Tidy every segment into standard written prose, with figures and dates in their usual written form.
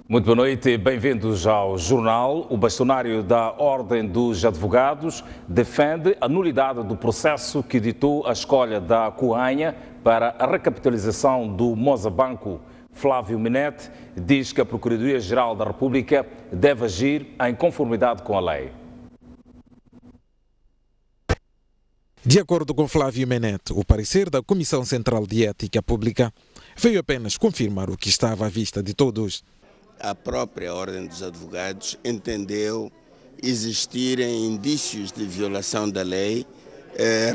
Muito boa noite e bem-vindos ao jornal. O bastonário da Ordem dos Advogados defende a nulidade do processo que ditou a escolha da Cuanha para a recapitalização do Mozabanco. Flávio Menete diz que a Procuradoria-Geral da República deve agir em conformidade com a lei. De acordo com Flávio Menete, o parecer da Comissão Central de Ética Pública veio apenas confirmar o que estava à vista de todos. A própria Ordem dos Advogados entendeu existirem indícios de violação da lei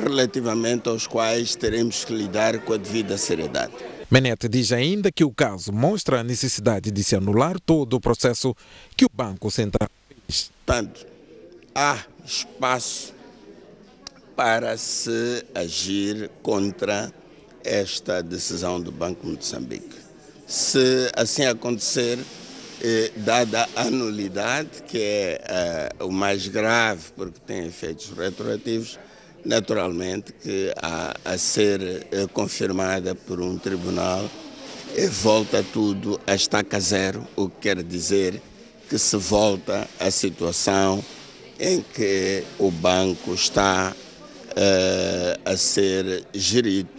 relativamente aos quais teremos que lidar com a devida seriedade. Menete diz ainda que o caso mostra a necessidade de se anular todo o processo que o Banco Central fez. Portanto, há espaço para se agir contra esta decisão do Banco de Moçambique. Se assim acontecer, dada a nulidade, que é o mais grave porque tem efeitos retroativos, naturalmente que há a ser confirmada por um tribunal, volta tudo a estaca zero, o que quer dizer que se volta à situação em que o banco está a ser gerido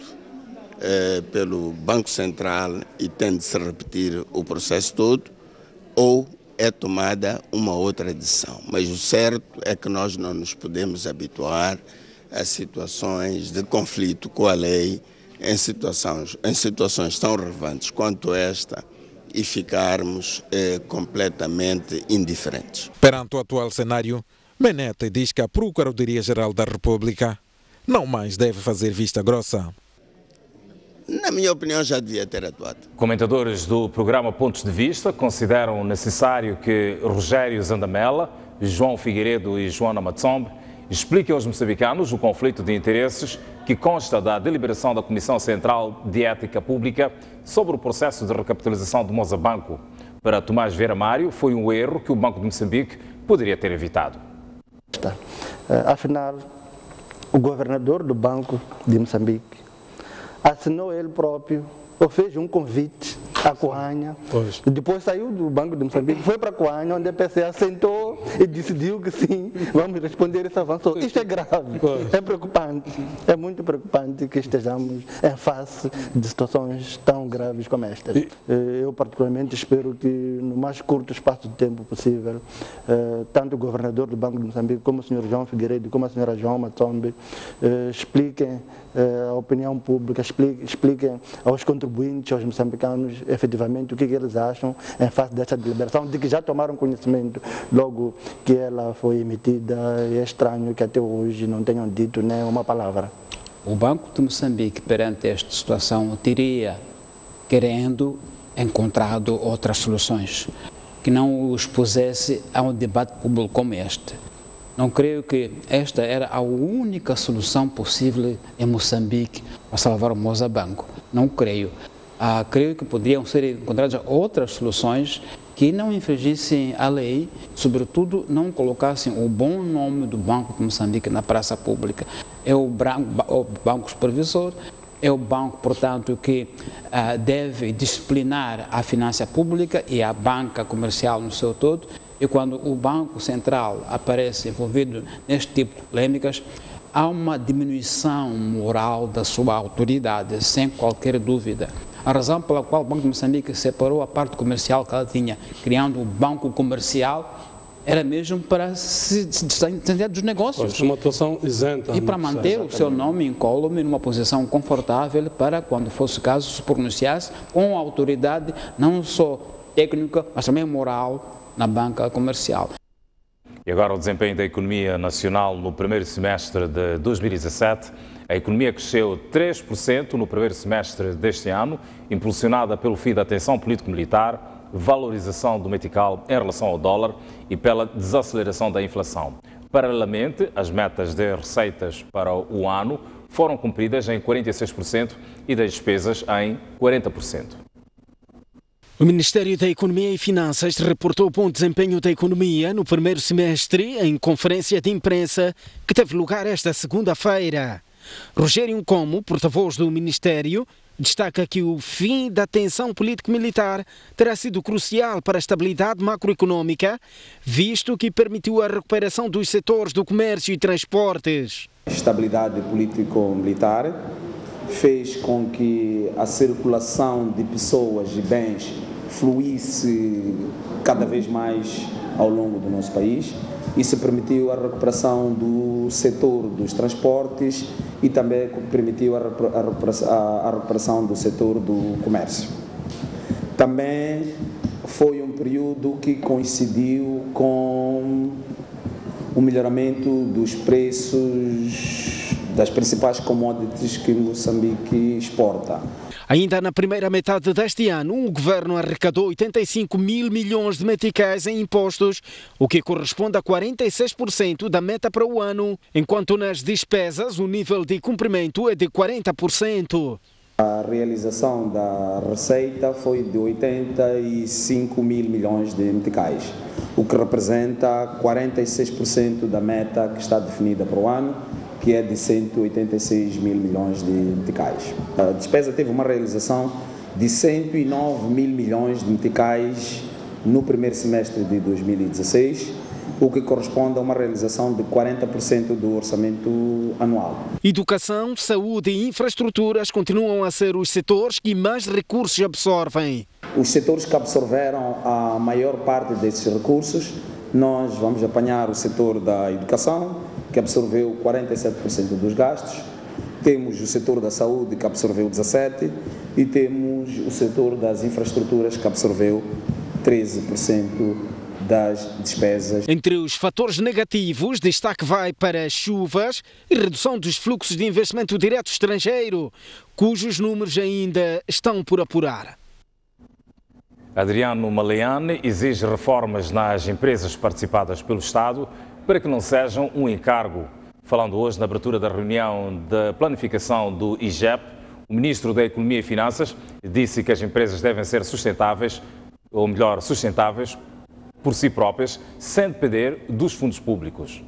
pelo Banco Central e tem de se repetir o processo todo, ou é tomada uma outra decisão. Mas o certo é que nós não nos podemos habituar a situações de conflito com a lei em situações tão relevantes quanto esta e ficarmos completamente indiferentes. Perante o atual cenário, Menete diz que a Procuradoria-Geral da República não mais deve fazer vista grossa. Na minha opinião, já devia ter atuado. Comentadores do programa Pontos de Vista consideram necessário que Rogério Zandamela, João Figueiredo e Joana Matsombe expliquem aos moçambicanos o conflito de interesses que consta da deliberação da Comissão Central de Ética Pública sobre o processo de recapitalização do Mozabanco. Para Tomás Vieira Mário, foi um erro que o Banco de Moçambique poderia ter evitado. Afinal, o governador do Banco de Moçambique assinou ele próprio, ou fez um convite à Cuanha, depois saiu do Banco de Moçambique, foi para a Cuanha, onde a PCA sentou e decidiu que sim, vamos responder esse avanço. Isto é grave, é preocupante, é muito preocupante que estejamos em face de situações tão graves como estas. Eu particularmente espero que no mais curto espaço de tempo possível, tanto o governador do Banco de Moçambique, como o Sr. João Figueiredo, como a Sra. João Matsombe, expliquem a opinião pública, expliquem aos contribuintes, aos moçambicanos, efetivamente o que eles acham em face desta deliberação, de que já tomaram conhecimento logo que ela foi emitida. É estranho que até hoje não tenham dito nem uma palavra. O Banco de Moçambique, perante esta situação, teria, querendo, encontrado outras soluções, que não os pusesse a um debate público como este. Não creio que esta era a única solução possível em Moçambique para salvar o Mozabanco. Não creio. Creio que poderiam ser encontradas outras soluções que não infringissem a lei, sobretudo não colocassem o bom nome do Banco de Moçambique na praça pública. É o banco supervisor, é o banco, portanto, que deve disciplinar a finança pública e a banca comercial no seu todo. E quando o Banco Central aparece envolvido neste tipo de polêmicas, há uma diminuição moral da sua autoridade, sem qualquer dúvida. A razão pela qual o Banco de Moçambique separou a parte comercial que ela tinha, criando o banco comercial, era mesmo para se distanciar dos negócios. Uma atuação isenta. E para manter o seu nome incólume numa posição confortável para, quando fosse o caso, se pronunciasse com autoridade, não só técnica, mas também moral, na banca comercial. E agora o desempenho da economia nacional no primeiro semestre de 2017. A economia cresceu 3% no primeiro semestre deste ano, impulsionada pelo fim da tensão político-militar, valorização do metical em relação ao dólar e pela desaceleração da inflação. Paralelamente, as metas de receitas para o ano foram cumpridas em 46% e das despesas em 40%. O Ministério da Economia e Finanças reportou o bom desempenho da economia no primeiro semestre em conferência de imprensa que teve lugar esta segunda-feira. Rogério Nkomo, porta-voz do Ministério, destaca que o fim da tensão político-militar terá sido crucial para a estabilidade macroeconômica, visto que permitiu a recuperação dos setores do comércio e transportes. A estabilidade político-militar fez com que a circulação de pessoas e bens fluísse cada vez mais ao longo do nosso país. Isso permitiu a recuperação do setor dos transportes e também permitiu a recuperação do setor do comércio. Também foi um período que coincidiu com o melhoramento dos preços das principais commodities que Moçambique exporta. Ainda na primeira metade deste ano, o governo arrecadou 85 mil milhões de meticais em impostos, o que corresponde a 46% da meta para o ano, enquanto nas despesas o nível de cumprimento é de 40%. A realização da receita foi de 85 mil milhões de meticais, o que representa 46% da meta que está definida para o ano, que é de 186 mil milhões de meticais. A despesa teve uma realização de 109 mil milhões de meticais no primeiro semestre de 2016, o que corresponde a uma realização de 40% do orçamento anual. Educação, saúde e infraestruturas continuam a ser os setores que mais recursos absorvem. Os setores que absorveram a maior parte desses recursos, nós vamos apanhar o setor da educação, que absorveu 47% dos gastos, temos o setor da saúde, que absorveu 17%, e temos o setor das infraestruturas, que absorveu 13% das despesas. Entre os fatores negativos, destaque vai para chuvas e redução dos fluxos de investimento direto estrangeiro, cujos números ainda estão por apurar. Adriano Maleane exige reformas nas empresas participadas pelo Estado para que não sejam um encargo. Falando hoje na abertura da reunião de planificação do IGEP, o Ministro da Economia e Finanças disse que as empresas devem ser sustentáveis, ou melhor, sustentáveis por si próprias, sem depender dos fundos públicos.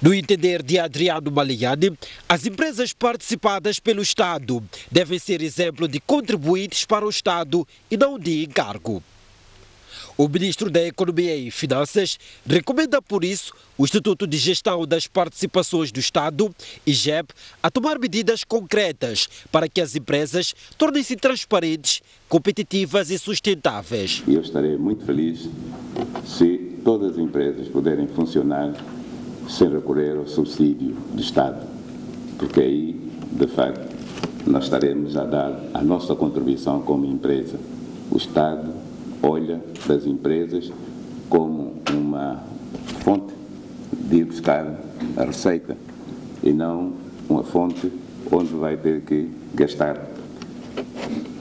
No entender de Adriano Maleane, as empresas participadas pelo Estado devem ser exemplo de contribuintes para o Estado e não de encargo. O Ministro da Economia e Finanças recomenda, por isso, o Instituto de Gestão das Participações do Estado, IGEP, a tomar medidas concretas para que as empresas tornem-se transparentes, competitivas e sustentáveis. Eu estarei muito feliz se todas as empresas puderem funcionar sem recorrer ao subsídio do Estado, porque aí, de facto, nós estaremos a dar a nossa contribuição como empresa. O Estado olha para as empresas como uma fonte de ir buscar a receita e não uma fonte onde vai ter que gastar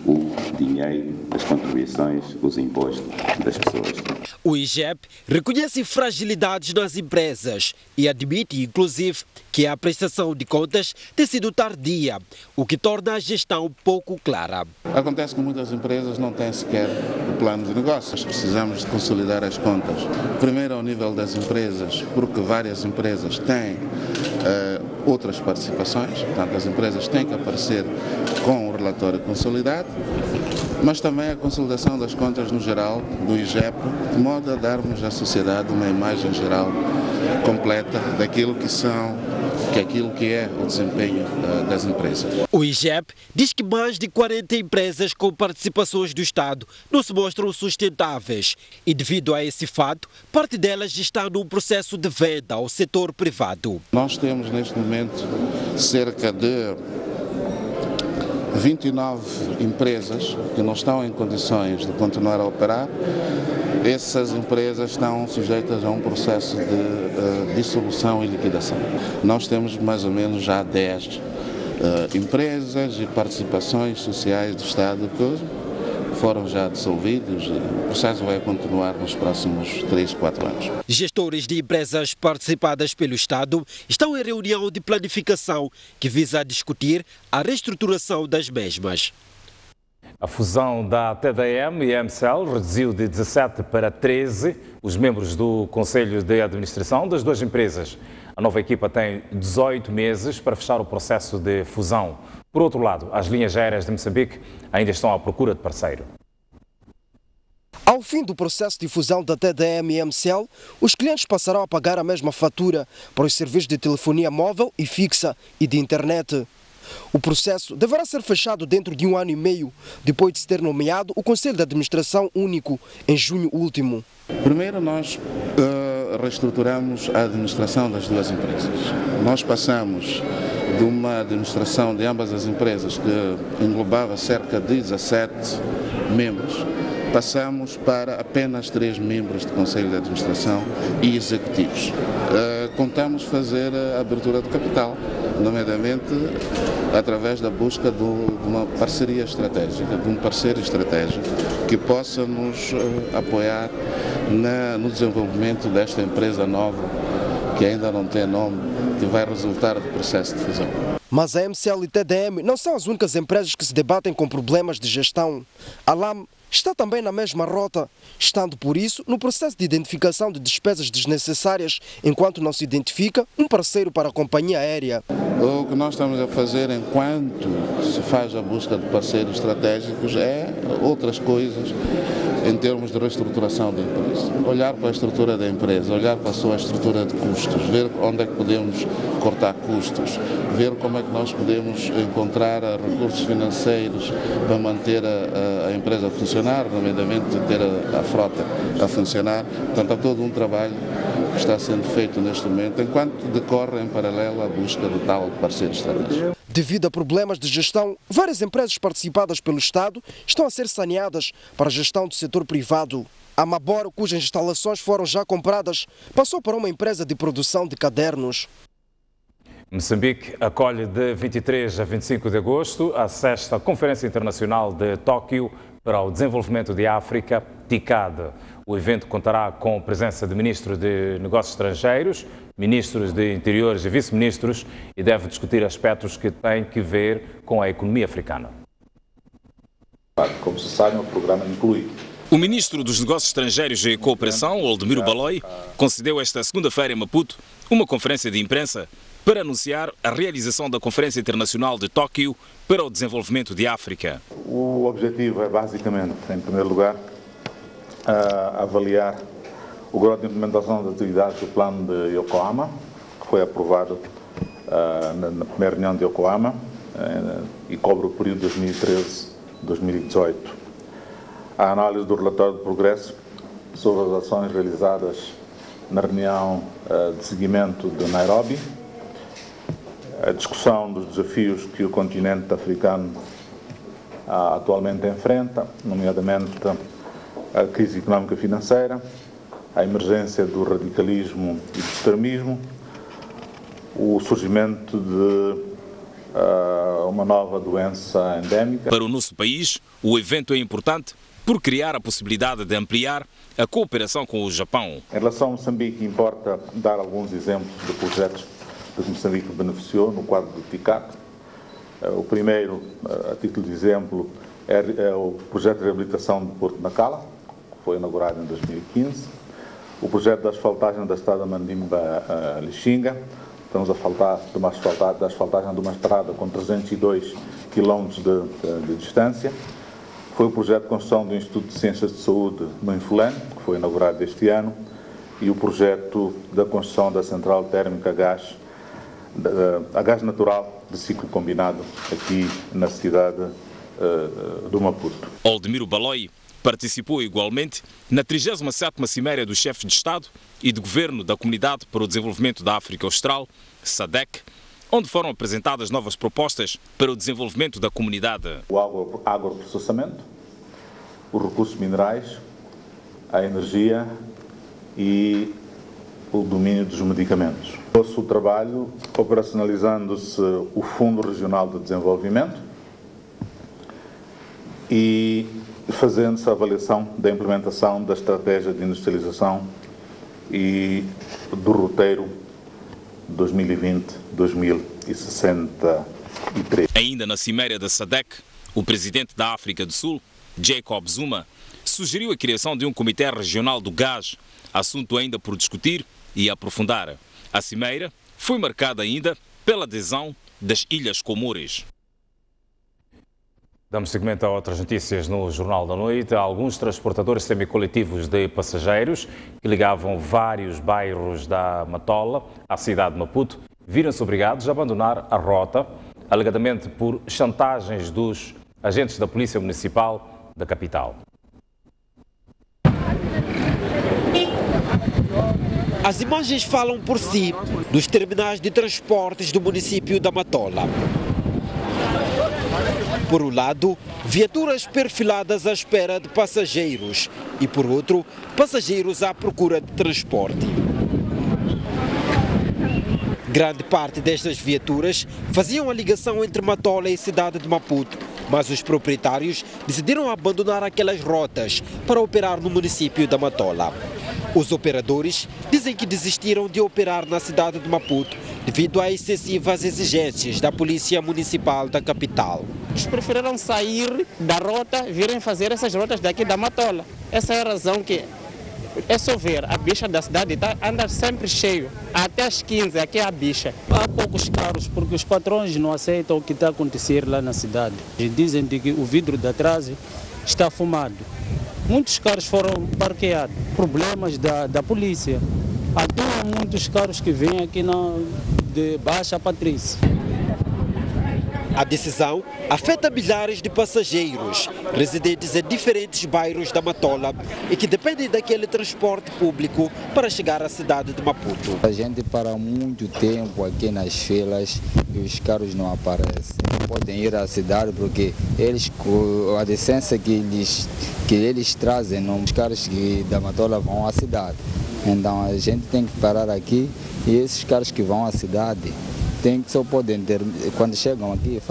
o dinheiro, as contribuições, os impostos das pessoas. O IGEP reconhece fragilidades nas empresas e admite, inclusive, que a prestação de contas tem sido tardia, o que torna a gestão pouco clara. Acontece que muitas empresas não têm sequer o plano de negócios. Precisamos de consolidar as contas. Primeiro ao nível das empresas, porque várias empresas têm outras participações, portanto as empresas têm que aparecer com o relatório consolidado, mas também a consolidação das contas no geral do IGEP, de modo a darmos à sociedade uma imagem geral completa daquilo que é o desempenho das empresas. O IGEP diz que mais de 40 empresas com participações do Estado não se mostram sustentáveis e, devido a esse fato, parte delas está num processo de venda ao setor privado. Nós temos neste momento cerca de 29 empresas que não estão em condições de continuar a operar. Essas empresas estão sujeitas a um processo de dissolução e liquidação. Nós temos mais ou menos já 10 empresas e participações sociais do Estado que foram já dissolvidos e o processo vai continuar nos próximos 3, 4 anos. Gestores de empresas participadas pelo Estado estão em reunião de planificação que visa discutir a reestruturação das mesmas. A fusão da TDM e MCL reduziu de 17 para 13 os membros do Conselho de Administração das duas empresas. A nova equipa tem 18 meses para fechar o processo de fusão. Por outro lado, as linhas aéreas de Moçambique ainda estão à procura de parceiro. Ao fim do processo de fusão da TDM e MCL, os clientes passarão a pagar a mesma fatura para os serviços de telefonia móvel e fixa e de internet. O processo deverá ser fechado dentro de 1 ano e meio, depois de se ter nomeado o Conselho de Administração Único em junho último. Primeiro nós reestruturamos a administração das duas empresas. Nós passamos de uma administração de ambas as empresas que englobava cerca de 17 membros, passamos para apenas 3 membros de Conselho de Administração e executivos. Contamos fazer a abertura do capital, nomeadamente através da busca de uma parceria estratégica, de um parceiro estratégico que possa nos apoiar no desenvolvimento desta empresa nova, que ainda não tem nome, que vai resultar do processo de fusão. Mas a MCL e TDM não são as únicas empresas que se debatem com problemas de gestão. A LAM está também na mesma rota, estando por isso no processo de identificação de despesas desnecessárias, enquanto não se identifica um parceiro para a companhia aérea. O que nós estamos a fazer enquanto se faz a busca de parceiros estratégicos é outras coisas em termos de reestruturação da empresa. Olhar para a estrutura da empresa, olhar para a sua estrutura de custos, ver onde é que podemos cortar custos, ver como é que nós podemos encontrar recursos financeiros para manter a empresa a funcionar, nomeadamente ter a frota a funcionar. Portanto, há todo um trabalho que está sendo feito neste momento, enquanto decorre em paralelo a busca de tal parceiro estratégico. Devido a problemas de gestão, várias empresas participadas pelo Estado estão a ser saneadas para a gestão do setor privado. A Mabor, cujas instalações foram já compradas, passou para uma empresa de produção de cadernos. Moçambique acolhe de 23 a 25 de agosto a 6ª Conferência Internacional de Tóquio para o Desenvolvimento de África, TICAD. O evento contará com a presença de ministros de Negócios Estrangeiros, ministros de Interiores e vice-ministros e deve discutir aspectos que têm que ver com a economia africana. Como se sabe, o programa inclui. O ministro dos Negócios Estrangeiros e Cooperação, Oldemiro Baloi, concedeu esta segunda-feira em Maputo uma conferência de imprensa para anunciar a realização da Conferência Internacional de Tóquio para o Desenvolvimento de África. O objetivo é basicamente, em primeiro lugar, avaliar o grau de implementação das atividades do plano de Yokohama, que foi aprovado na primeira reunião de Yokohama e cobre o período 2013-2018. A análise do relatório de progresso sobre as ações realizadas na reunião de seguimento de Nairobi, a discussão dos desafios que o continente africano atualmente enfrenta, nomeadamente a crise económica e financeira, a emergência do radicalismo e do extremismo, o surgimento de uma nova doença endémica. Para o nosso país, o evento é importante por criar a possibilidade de ampliar a cooperação com o Japão. Em relação a Moçambique, importa dar alguns exemplos de projetos de que Moçambique beneficiou no quadro do TICAD. O primeiro, a título de exemplo, é o projeto de reabilitação do Porto de Nacala, que foi inaugurado em 2015. O projeto da asfaltagem da estrada Mandimba-Lixinga. Estamos a falar da asfaltagem de uma estrada com 302 km de distância. Foi o projeto de construção do Instituto de Ciências de Saúde no Infulane, que foi inaugurado este ano, e o projeto da construção da central térmica a gás natural de ciclo combinado aqui na cidade do Maputo. Oldemiro Baloi participou igualmente na 37ª Cimeira dos Chefes de Estado e de Governo da Comunidade para o Desenvolvimento da África Austral, SADC, onde foram apresentadas novas propostas para o desenvolvimento da comunidade. O agroprocessamento, os recursos minerais, a energia e o domínio dos medicamentos. O trabalho operacionalizando-se o Fundo Regional de Desenvolvimento e fazendo-se a avaliação da implementação da estratégia de industrialização e do roteiro 2020-2063. Ainda na cimeira da SADC, o presidente da África do Sul, Jacob Zuma, sugeriu a criação de um comitê regional do gás, assunto ainda por discutir e aprofundar. A cimeira foi marcada ainda pela adesão das Ilhas Comores. Damos seguimento a outras notícias no Jornal da Noite. Alguns transportadores semicoletivos de passageiros que ligavam vários bairros da Matola à cidade de Maputo viram-se obrigados a abandonar a rota, alegadamente por chantagens dos agentes da Polícia Municipal da capital. As imagens falam por si dos terminais de transportes do município da Matola. Por um lado, viaturas perfiladas à espera de passageiros e, por outro, passageiros à procura de transporte. Grande parte destas viaturas faziam a ligação entre Matola e a cidade de Maputo, mas os proprietários decidiram abandonar aquelas rotas para operar no município da Matola. Os operadores dizem que desistiram de operar na cidade de Maputo devido às excessivas exigências da Polícia Municipal da capital. Eles preferiram sair da rota, virem fazer essas rotas daqui da Matola. Essa é a razão que, é só ver, a bicha da cidade anda sempre cheio. Até às 15, aqui é a bicha. Há poucos carros, porque os patrões não aceitam o que está a acontecer lá na cidade. Dizem que o vidro de atrás está fumado. Muitos carros foram parqueados, problemas da polícia. Atuam muitos carros que vêm aqui de Baixa Patrícia. A decisão afeta milhares de passageiros residentes em diferentes bairros da Matola e que dependem daquele transporte público para chegar à cidade de Maputo. A gente para muito tempo aqui nas filas e os carros não aparecem. Podem ir à cidade porque a licença que eles trazem, os carros da Matola vão à cidade. Então a gente tem que parar aqui e esses carros que vão à cidade só podem ter, quando chegam aqui,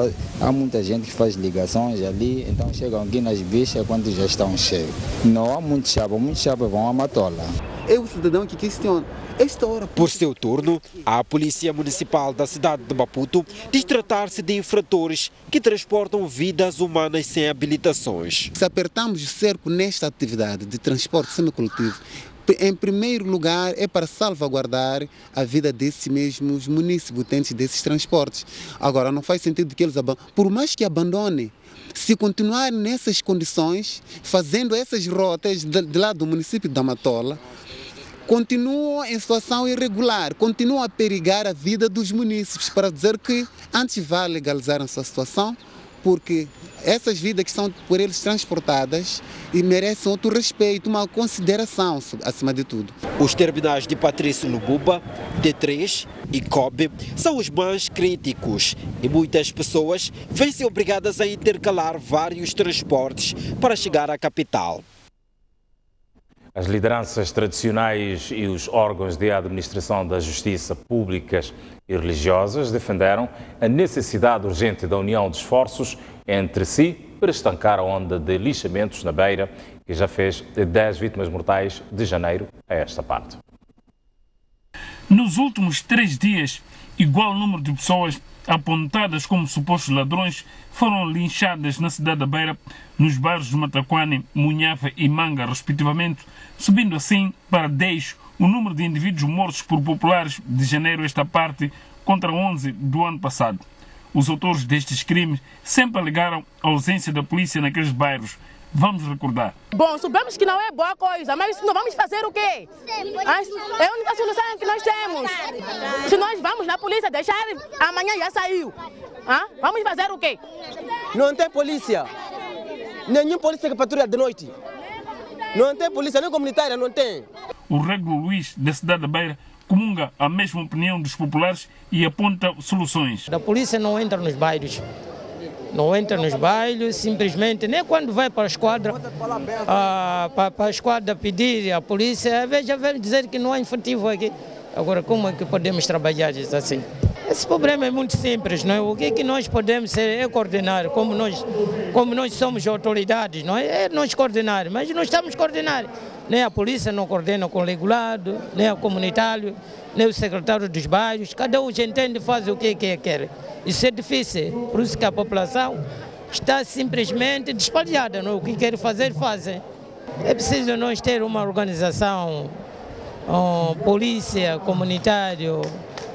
há muita gente que faz ligações ali, então chegam aqui nas bichas quando já estão cheios. Não há muitos chapas vão à Matola. É o cidadão que questiona. Esta hora... Por seu turno, a Polícia Municipal da cidade de Maputo diz tratar-se de infratores que transportam vidas humanas sem habilitações. Se apertamos o cerco nesta atividade de transporte semicoletivo, em primeiro lugar, é para salvaguardar a vida desses mesmos munícipes utentes desses transportes. Agora, não faz sentido que eles abandonem. Por mais que abandonem, se continuarem nessas condições, fazendo essas rotas de lá do município da Matola, continuam em situação irregular, continuam a perigar a vida dos munícipes, para dizer que antes vale legalizar a sua situação, porque essas vidas que são por eles transportadas e merecem outro respeito, uma consideração acima de tudo. Os terminais de Patrício Lububa, T3 e Kobe são os mais críticos e muitas pessoas vêm-se obrigadas a intercalar vários transportes para chegar à capital. As lideranças tradicionais e os órgãos de administração da justiça públicas e religiosas defenderam a necessidade urgente da união de esforços entre si para estancar a onda de lixamentos na Beira, que já fez 10 vítimas mortais de janeiro a esta parte. Nos últimos 3 dias, igual número de pessoas apontadas como supostos ladrões foram linchadas na cidade da Beira, nos bairros de Mataquane, Munhafa e Manga, respectivamente, subindo assim para 10 o número de indivíduos mortos por populares de janeiro esta parte contra 11 do ano passado. Os autores destes crimes sempre alegaram a ausência da polícia naqueles bairros. Vamos recordar. Bom, sabemos que não é boa coisa, mas não vamos fazer o quê? É a única solução que nós temos. Se nós vamos na polícia deixar, amanhã já saiu. Vamos fazer o quê? Não tem polícia. Nenhum polícia que patrulha de noite. Não tem polícia, nem comunitária, não tem. O Réglo Luís, da cidade da Beira, comunga a mesma opinião dos populares e aponta soluções. A polícia não entra nos bairros. Não entra nos bairros, simplesmente, nem quando vai para a esquadra, para a esquadra pedir a polícia, veja dizer que não há efetivo aqui. Agora, como é que podemos trabalhar assim? Esse problema é muito simples, não é? O que é que nós podemos ser é coordenar, como nós somos autoridades, não é? É nós coordenar, mas não estamos coordenando. Nem a polícia não coordena com o regulado, nem o comunitário, nem o secretário dos bairros. Cada um entende e faz o que quer. Isso é difícil, por isso que a população está simplesmente despalhada, não? O que quer fazer, fazem. É preciso nós ter uma organização, polícia, comunitário,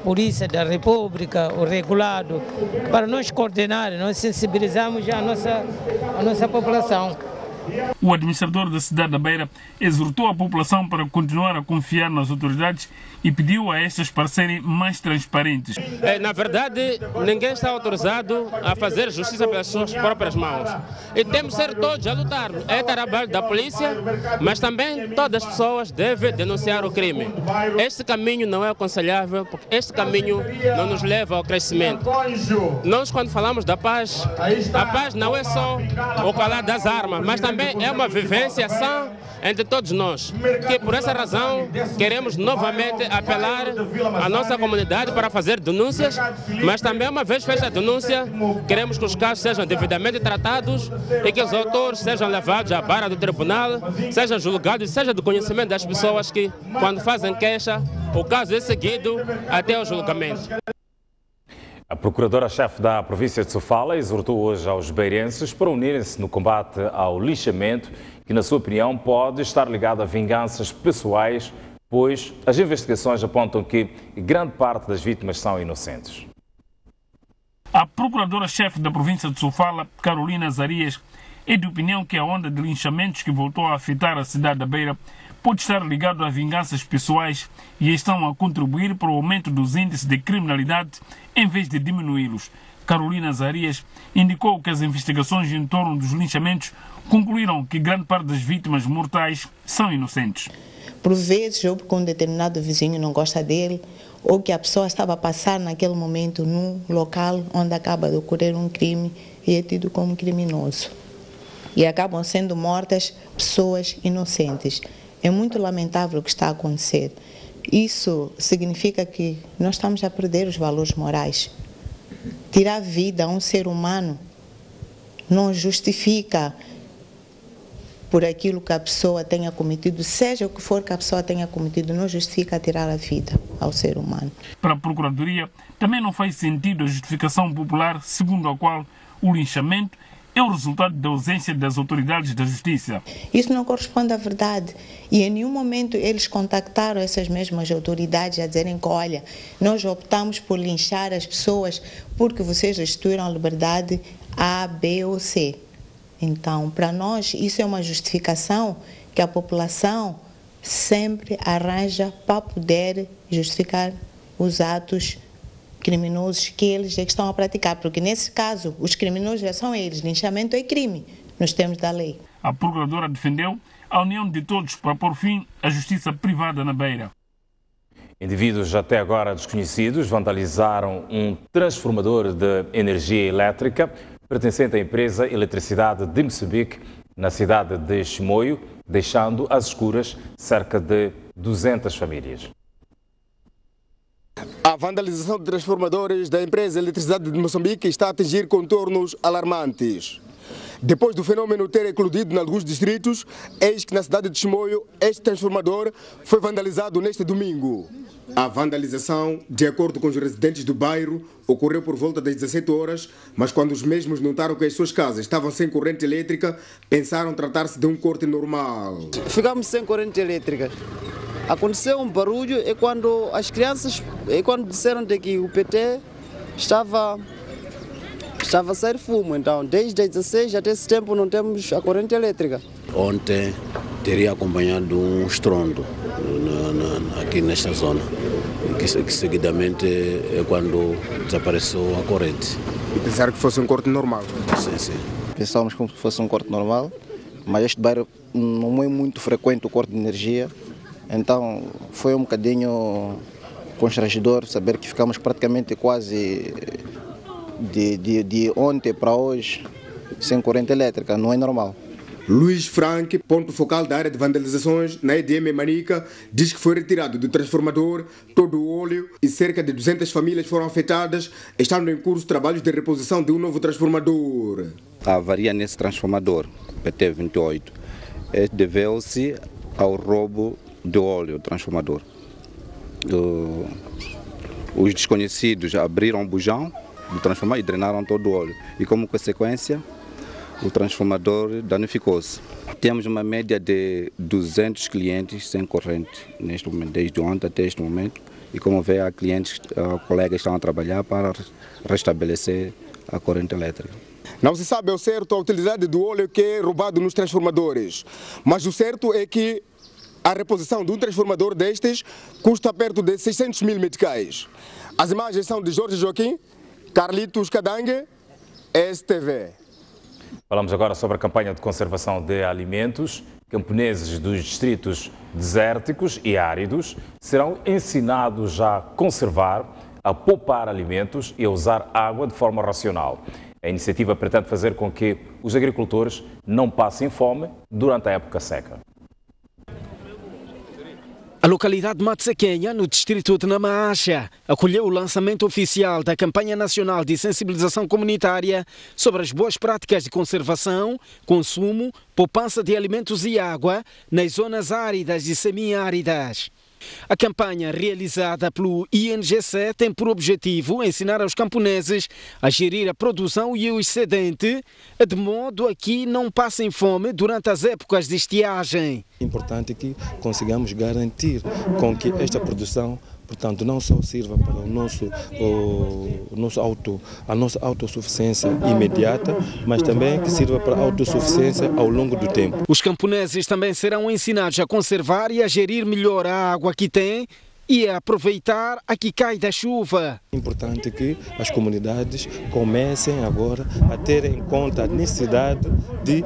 Polícia da República, o regulado, para nós coordenar, nós sensibilizamos a nossa população. O administrador da cidade da Beira exortou a população para continuar a confiar nas autoridades e pediu a estas para serem mais transparentes. Na verdade, ninguém está autorizado a fazer justiça pelas suas próprias mãos. E temos que ser todos a lutar. É trabalho da polícia, mas também todas as pessoas devem denunciar o crime. Este caminho não é aconselhável, porque este caminho não nos leva ao crescimento. Nós, quando falamos da paz, a paz não é só o calar das armas, mas também é uma vivência sã entre todos nós, que por essa razão queremos novamente apelar à nossa comunidade para fazer denúncias, mas também uma vez feita a denúncia, queremos que os casos sejam devidamente tratados e que os autores sejam levados à barra do tribunal, sejam julgados e seja do conhecimento das pessoas que, quando fazem queixa, o caso é seguido até o julgamento. A Procuradora-Chefe da província de Sofala exortou hoje aos beirenses para unirem-se no combate ao lixamento, que, na sua opinião, pode estar ligado a vinganças pessoais, pois as investigações apontam que grande parte das vítimas são inocentes. A Procuradora-Chefe da província de Sofala, Carolina Zarias, é de opinião que a onda de linchamentos que voltou a afetar a cidade da Beira pode estar ligado a vinganças pessoais e estão a contribuir para o aumento dos índices de criminalidade em vez de diminuí-los. Carolina Zarias indicou que as investigações em torno dos linchamentos concluíram que grande parte das vítimas mortais são inocentes. Por vezes, ou porque um determinado vizinho não gosta dele, ou que a pessoa estava a passar naquele momento num local onde acaba de ocorrer um crime e é tido como criminoso. E acabam sendo mortas pessoas inocentes. É muito lamentável o que está a acontecer. Isso significa que nós estamos a perder os valores morais. Tirar vida a um ser humano não justifica por aquilo que a pessoa tenha cometido, seja o que for que a pessoa tenha cometido, não justifica tirar a vida ao ser humano. Para a Procuradoria, também não faz sentido a justificação popular segundo a qual o linchamento é o resultado da ausência das autoridades da justiça. Isso não corresponde à verdade. E em nenhum momento eles contactaram essas mesmas autoridades a dizerem que, olha, nós optamos por linchar as pessoas porque vocês restituíram a liberdade A, B ou C. Então, para nós, isso é uma justificação que a população sempre arranja para poder justificar os atos criminosos que eles é que estão a praticar, porque nesse caso os criminosos já são eles, linchamento é crime nos termos da lei. A Procuradora defendeu a união de todos para pôr fim à justiça privada na Beira. Indivíduos até agora desconhecidos vandalizaram um transformador de energia elétrica pertencente à empresa Eletricidade de Moçambique, na cidade de Chimoio, deixando às escuras cerca de 200 famílias. A vandalização de transformadores da empresa Eletricidade de Moçambique está a atingir contornos alarmantes. Depois do fenômeno ter eclodido em alguns distritos, eis que na cidade de Chimoio este transformador foi vandalizado neste domingo. A vandalização, de acordo com os residentes do bairro, ocorreu por volta das 17 horas, mas quando os mesmos notaram que as suas casas estavam sem corrente elétrica, pensaram tratar-se de um corte normal. Ficamos sem corrente elétrica. Aconteceu um barulho e quando as crianças, quando disseram de que o PT estava a sair fumo, então desde as 16 até esse tempo não temos a corrente elétrica. Ontem teria acompanhado um estrondo aqui nesta zona, que seguidamente é quando desapareceu a corrente. E pensaram que fosse um corte normal? Sim, sim. Pensávamos que fosse um corte normal, mas este bairro não é muito frequente o corte de energia. Então foi um bocadinho constrangedor saber que ficamos praticamente quase de ontem para hoje sem corrente elétrica, não é normal. Luís Frank, ponto focal da área de vandalizações na EDM Manica, diz que foi retirado do transformador todo o óleo e cerca de 200 famílias foram afetadas, estando em curso trabalhos de reposição de um novo transformador. A avaria nesse transformador, PT28, deveu-se ao roubo de óleo do transformador. Os desconhecidos abriram o bujão do transformador e drenaram todo o óleo. E como consequência, o transformador danificou-se. Temos uma média de 200 clientes sem corrente neste momento, desde ontem até este momento, e como vê, há clientes, colegas que estão a trabalhar para restabelecer a corrente elétrica. Não se sabe ao certo a utilidade do óleo que é roubado nos transformadores, mas o certo é que a reposição de um transformador destes custa perto de 600 mil meticais. As imagens são de Jorge Joaquim, Carlitos Cadangue, STV. Falamos agora sobre a campanha de conservação de alimentos. Camponeses dos distritos desérticos e áridos serão ensinados a conservar, a poupar alimentos e a usar água de forma racional. A iniciativa pretende fazer com que os agricultores não passem fome durante a época seca. A localidade de Matsequenha, no distrito de Namaacha, acolheu o lançamento oficial da campanha nacional de sensibilização comunitária sobre as boas práticas de conservação, consumo, poupança de alimentos e água nas zonas áridas e semi-áridas. A campanha realizada pelo INGC tem por objetivo ensinar aos camponeses a gerir a produção e o excedente, de modo a que não passem fome durante as épocas de estiagem. É importante que consigamos garantir com que esta produção, portanto, não só sirva para a nossa autossuficiência imediata, mas também que sirva para a autossuficiência ao longo do tempo. Os camponeses também serão ensinados a conservar e a gerir melhor a água que têm e a aproveitar a que cai da chuva. É importante que as comunidades comecem agora a ter em conta a necessidade de,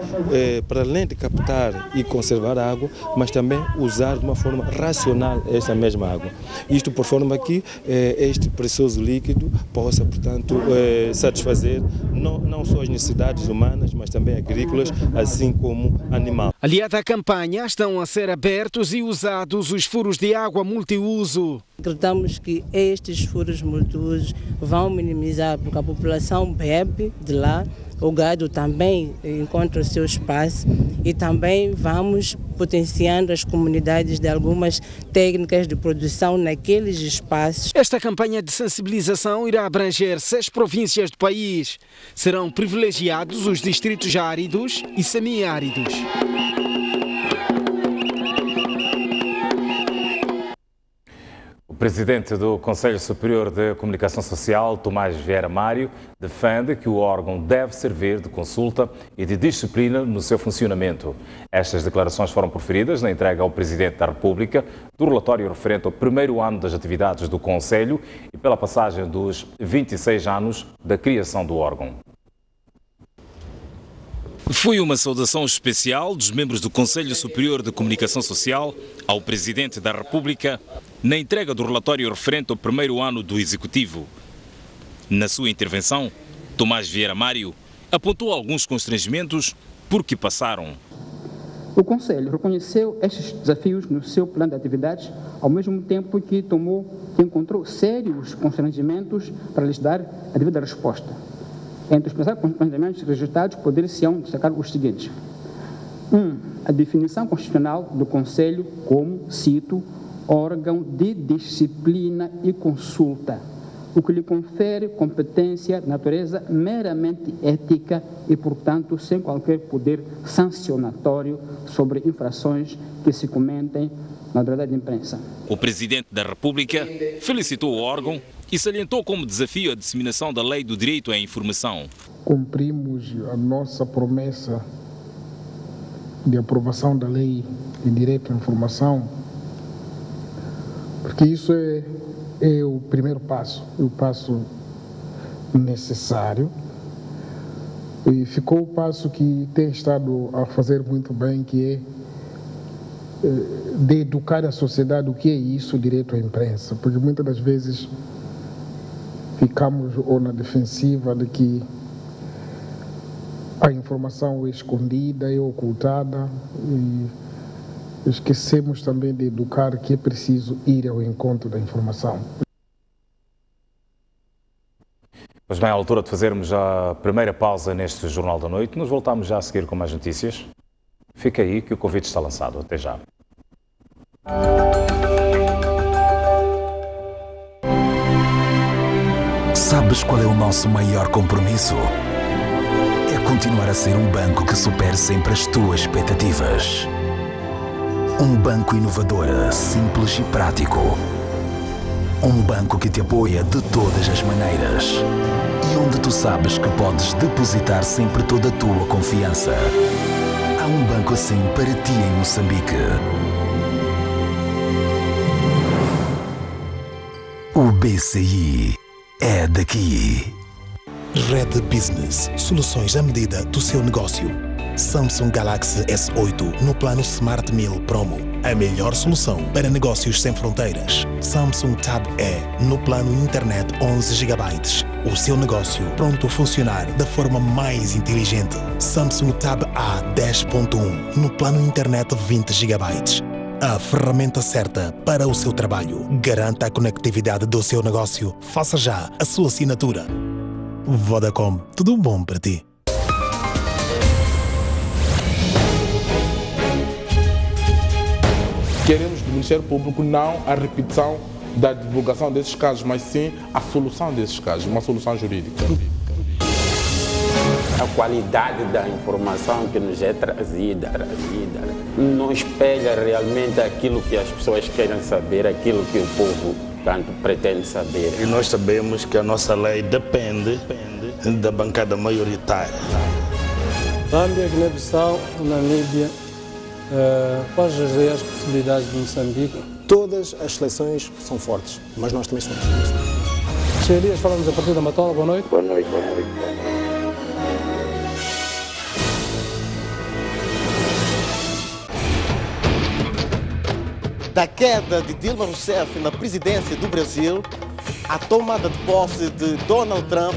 para além de captar e conservar a água, mas também usar de uma forma racional essa mesma água. Isto por forma que este precioso líquido possa, portanto, satisfazer não só as necessidades humanas, mas também agrícolas, assim como animal. Aliada à campanha, estão a ser abertos e usados os furos de água multiuso. Acreditamos que estes furos multiusos vão minimizar, porque a população bebe de lá, o gado também encontra o seu espaço e também vamos potenciando as comunidades de algumas técnicas de produção naqueles espaços. Esta campanha de sensibilização irá abranger 6 províncias do país. Serão privilegiados os distritos áridos e semiáridos. O presidente do Conselho Superior de Comunicação Social, Tomás Vieira Mário, defende que o órgão deve servir de consulta e de disciplina no seu funcionamento. Estas declarações foram proferidas na entrega ao Presidente da República do relatório referente ao primeiro ano das atividades do Conselho e pela passagem dos 26 anos da criação do órgão. Foi uma saudação especial dos membros do Conselho Superior de Comunicação Social ao Presidente da República na entrega do relatório referente ao primeiro ano do Executivo. Na sua intervenção, Tomás Vieira Mário apontou alguns constrangimentos por que passaram. O Conselho reconheceu estes desafios no seu plano de atividades, ao mesmo tempo que encontrou sérios constrangimentos para lhes dar a devida resposta. Entre os principais constrangimentos registrados, poder-se-ão destacar os seguintes. 1. A definição constitucional do Conselho como, cito, órgão de disciplina e consulta, o que lhe confere competência de natureza meramente ética e, portanto, sem qualquer poder sancionatório sobre infrações que se comentem na liberdade de imprensa. O Presidente da República felicitou o órgão e salientou como desafio a disseminação da Lei do Direito à Informação. Cumprimos a nossa promessa de aprovação da Lei de Direito à Informação, porque isso é o primeiro passo, o passo necessário. E ficou o passo que tem estado a fazer muito bem, que é de educar a sociedade o que é isso, o direito à imprensa, porque muitas das vezes ficamos ou na defensiva de que a informação é escondida, é ocultada, e esquecemos também de educar que é preciso ir ao encontro da informação. Mas bem, é a altura de fazermos a primeira pausa neste Jornal da Noite. Nos voltamos já a seguir com mais notícias. Fica aí que o convite está lançado. Até já. Sabes qual é o nosso maior compromisso? É continuar a ser um banco que supere sempre as tuas expectativas. Um banco inovador, simples e prático. Um banco que te apoia de todas as maneiras e onde tu sabes que podes depositar sempre toda a tua confiança. Há um banco assim para ti em Moçambique. O BCI é daqui. Red Business. Soluções à medida do seu negócio. Samsung Galaxy S8 no plano Smart Meal Promo. A melhor solução para negócios sem fronteiras. Samsung Tab E no plano internet 11 GB. O seu negócio pronto a funcionar da forma mais inteligente. Samsung Tab A 10.1 no plano internet 20 GB. A ferramenta certa para o seu trabalho. Garanta a conectividade do seu negócio. Faça já a sua assinatura. Vodacom, tudo bom para ti? Queremos do Ministério Público não a repetição da divulgação desses casos, mas sim a solução desses casos, uma solução jurídica. A qualidade da informação que nos é trazida não espelha realmente aquilo que as pessoas querem saber, aquilo que o povo tanto pretende saber. E nós sabemos que a nossa lei depende da bancada maioritária. Zâmbia, Guiné-Bissau, Namíbia, quais as reais possibilidades de Moçambique? Todas as seleções são fortes, mas nós também somos fortes. Cheio Dias, falamos a partir da Matola, boa noite. Boa noite, boa noite. Da queda de Dilma Rousseff na presidência do Brasil, a tomada de posse de Donald Trump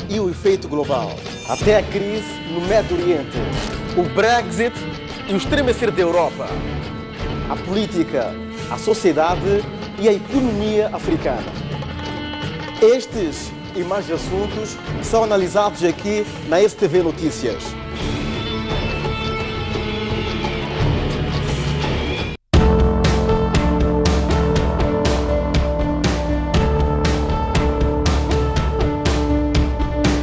e o efeito global. Até a crise no Médio Oriente, o Brexit e o estremecer da Europa. A política, a sociedade e a economia africana. Estes e mais assuntos são analisados aqui na STV Notícias.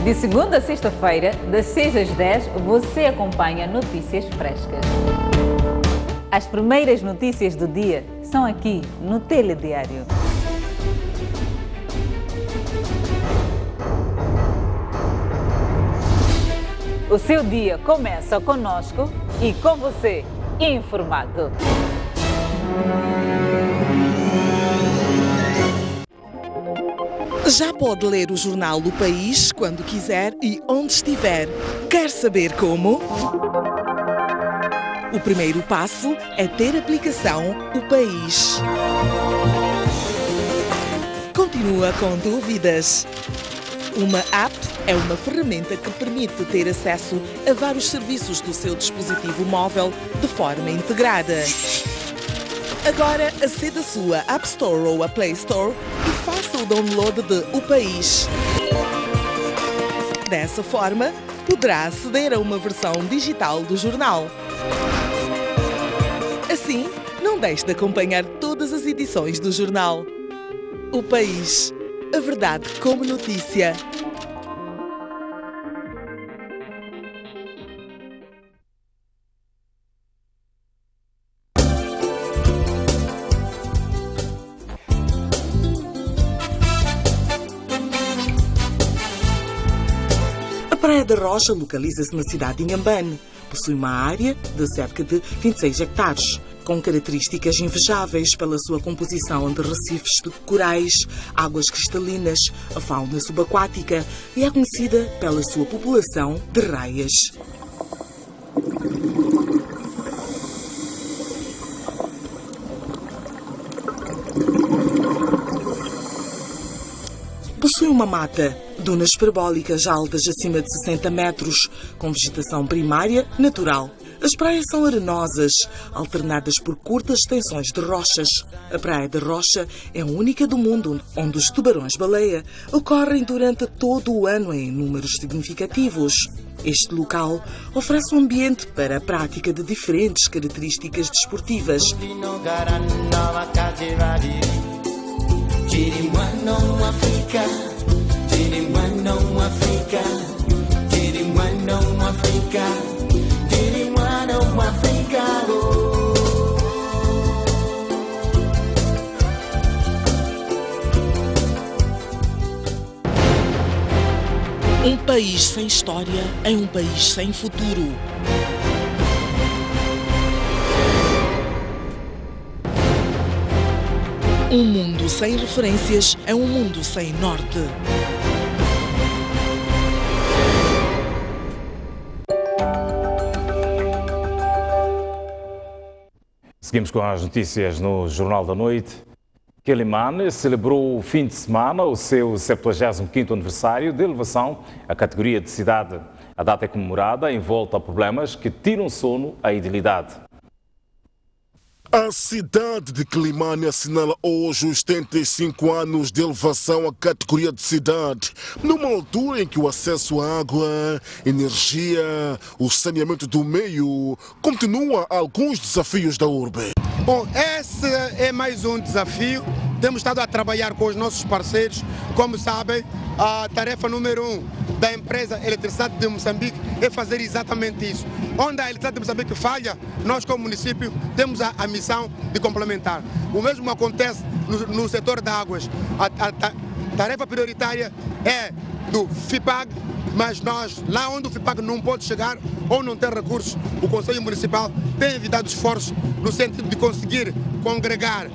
De segunda a sexta-feira, das 6 às 10, você acompanha notícias frescas. As primeiras notícias do dia são aqui no Telediário. O seu dia começa conosco e com você, informado. Já pode ler o jornal O País quando quiser e onde estiver. Quer saber como? O primeiro passo é ter a aplicação O País. Continua com dúvidas? Uma app é uma ferramenta que permite ter acesso a vários serviços do seu dispositivo móvel de forma integrada. Agora aceda à sua App Store ou a Play Store e faça o download de O País. Dessa forma, poderá aceder a uma versão digital do jornal. Assim, não deixe de acompanhar todas as edições do jornal. O País. A verdade como notícia. A Praia da Rocha localiza-se na cidade de Inhambane. Possui uma área de cerca de 26 hectares, com características invejáveis pela sua composição de recifes de corais, águas cristalinas, a fauna subaquática e é conhecida pela sua população de raias. Possui uma mata, dunas parabólicas altas acima de 60 metros, com vegetação primária natural. As praias são arenosas, alternadas por curtas extensões de rochas. A Praia da Rocha é a única do mundo onde os tubarões-baleia ocorrem durante todo o ano em números significativos. Este local oferece um ambiente para a prática de diferentes características desportivas. país sem história é um país sem futuro. Um mundo sem referências é um mundo sem norte. Seguimos com as notícias no Jornal da Noite. Quelimane celebrou o fim de semana o seu 75º aniversário de elevação à categoria de cidade. A data é comemorada envolta a problemas que tiram sono à idilidade. A cidade de Quelimane assinala hoje os 75 anos de elevação à categoria de cidade, numa altura em que o acesso à água, energia, o saneamento do meio continua alguns desafios da urbe. Bom, esse é mais um desafio. Temos estado a trabalhar com os nossos parceiros. Como sabem, a tarefa número 1 da empresa Eletricidade de Moçambique é fazer exatamente isso. Onde a Eletricidade de Moçambique falha, nós como município temos a missão de complementar. O mesmo acontece no setor de águas. A tarefa prioritária é do FIPAG, mas nós, lá onde o FIPAG não pode chegar ou não tem recursos, o Conselho Municipal tem evitado esforços no sentido de conseguir congregar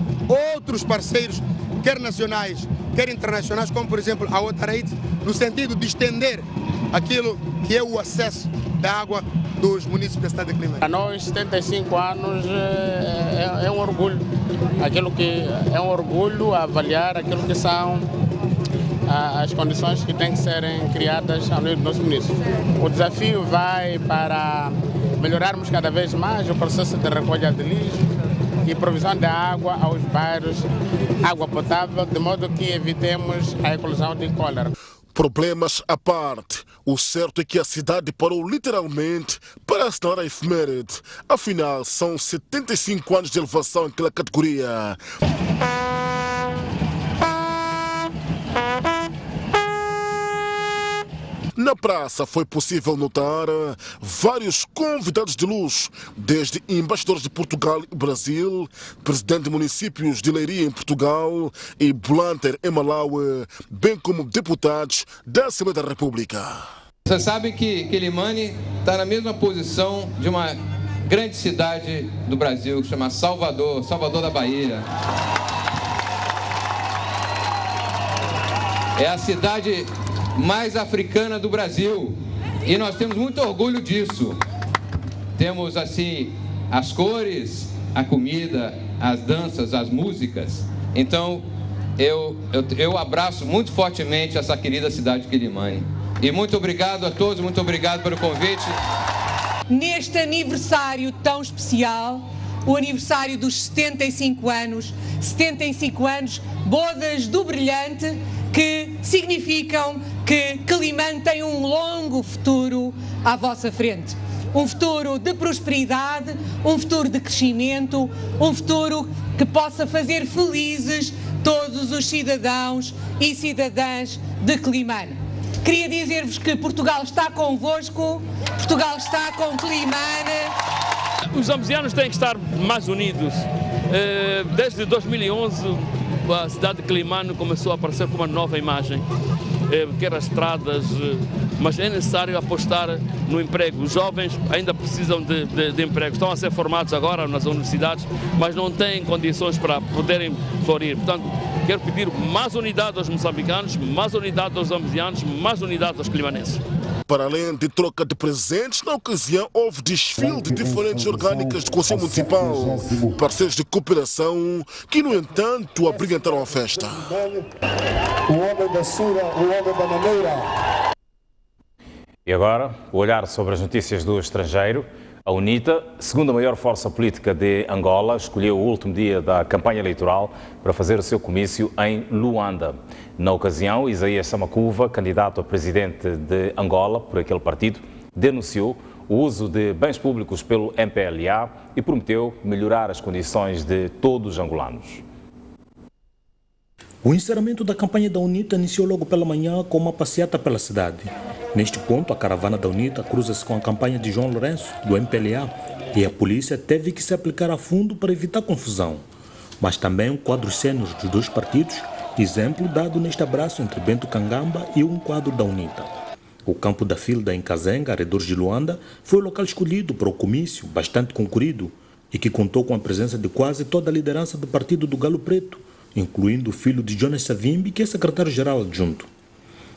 outros parceiros, quer nacionais, quer internacionais, como por exemplo a Otaraid, no sentido de estender aquilo que é o acesso da água dos municípios da cidade de Quelimane. Para nós, 75 anos é um orgulho. É um orgulho avaliar aquilo que são as condições que têm que serem criadas ao nível do nosso município. O desafio vai para melhorarmos cada vez mais o processo de recolha de lixo e provisão de água aos bairros, água potável, de modo que evitemos a eclosão de cólera. Problemas à parte, o certo é que a cidade parou literalmente para assinalar a efeméride. Afinal, são 75 anos de elevação naquela categoria. Na praça foi possível notar vários convidados de luxo, desde embaixadores de Portugal e Brasil, presidente de municípios de Leiria em Portugal e Blanter em Malawi, bem como deputados da Assembleia da República. Vocês sabem que Quelimane está na mesma posição de uma grande cidade do Brasil, que se chama Salvador da Bahia. É a cidade mais africana do Brasil e nós temos muito orgulho disso. Temos assim as cores, a comida, as danças, as músicas. Então eu abraço muito fortemente essa querida cidade de Quelimane. E muito obrigado a todos, muito obrigado pelo convite. Neste aniversário tão especial, o aniversário dos 75 anos, bodas do brilhante, que significam que Quelimane tem um longo futuro à vossa frente. Um futuro de prosperidade, um futuro de crescimento, um futuro que possa fazer felizes todos os cidadãos e cidadãs de Quelimane. Queria dizer-vos que Portugal está convosco, Portugal está com Quelimane. Os zambianos têm que estar mais unidos. Desde 2011, a cidade de Quelimane começou a aparecer com uma nova imagem, quer as estradas, mas é necessário apostar no emprego. Os jovens ainda precisam de emprego, estão a ser formados agora nas universidades, mas não têm condições para poderem florir. Portanto, quero pedir mais unidade aos moçambicanos, mais unidade aos zambianos, mais unidade aos quilimanenses. Para além de troca de presentes, na ocasião houve desfile de diferentes orgânicas do Conselho Municipal, parceiros de cooperação, que no entanto abrilhantaram a festa. O homem da sura, o homem da maneira. E agora, o olhar sobre as notícias do estrangeiro. A UNITA, segunda maior força política de Angola, escolheu o último dia da campanha eleitoral para fazer o seu comício em Luanda. Na ocasião, Isaías Samakuva, candidato a presidente de Angola por aquele partido, denunciou o uso de bens públicos pelo MPLA e prometeu melhorar as condições de todos os angolanos. O encerramento da campanha da UNITA iniciou logo pela manhã com uma passeata pela cidade. Neste ponto, a caravana da UNITA cruza-se com a campanha de João Lourenço, do MPLA, e a polícia teve que se aplicar a fundo para evitar confusão. Mas também quadros cênicos dos dois partidos, exemplo dado neste abraço entre Bento Kangamba e um quadro da UNITA. O campo da Filda, em Kazenga, arredores de Luanda, foi o local escolhido para o comício, bastante concorrido, e que contou com a presença de quase toda a liderança do Partido do Galo Preto, incluindo o filho de Jonas Savimbi, que é secretário-geral adjunto.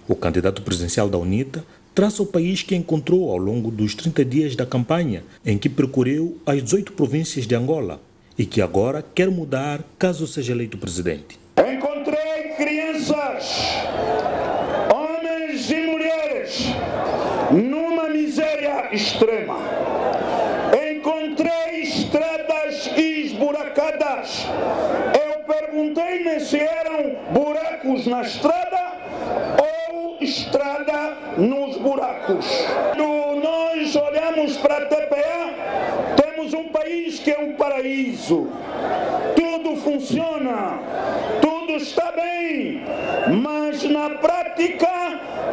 O candidato presidencial da UNITA traça o país que encontrou ao longo dos 30 dias da campanha, em que percorreu as 18 províncias de Angola, e que agora quer mudar caso seja eleito presidente. Encontrei crianças, homens e mulheres numa miséria extrema. Encontrei estradas esburacadas. Eu perguntei-me se eram buracos na estrada ou estrada nos buracos. Quando nós olhamos para a TPA, temos um país que é um paraíso. Tudo funciona, tudo está bem, mas na prática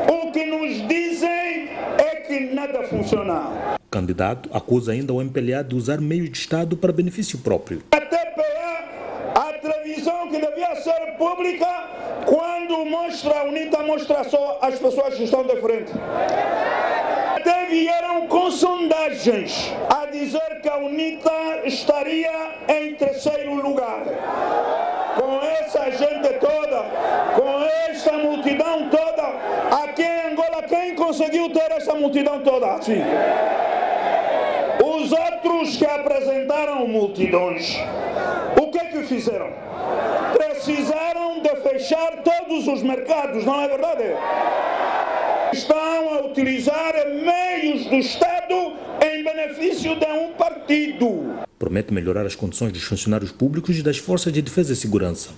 o que nos dizem é que nada funciona. O candidato acusa ainda o MPLA de usar meios de Estado para benefício próprio. A TPA, a televisão que devia ser pública, quando mostra a UNITA, mostra só as pessoas que estão de frente. Até vieram com sondagens a dizer que a UNITA estaria em terceiro lugar. Com essa gente toda, com esta multidão toda, aqui em Angola, quem conseguiu ter essa multidão toda assim? Os outros que apresentaram multidões, o que é que fizeram? Precisaram de fechar todos os mercados, não é verdade? Estão a utilizar meios do Estado em benefício de um partido. Promete melhorar as condições dos funcionários públicos e das forças de defesa e segurança.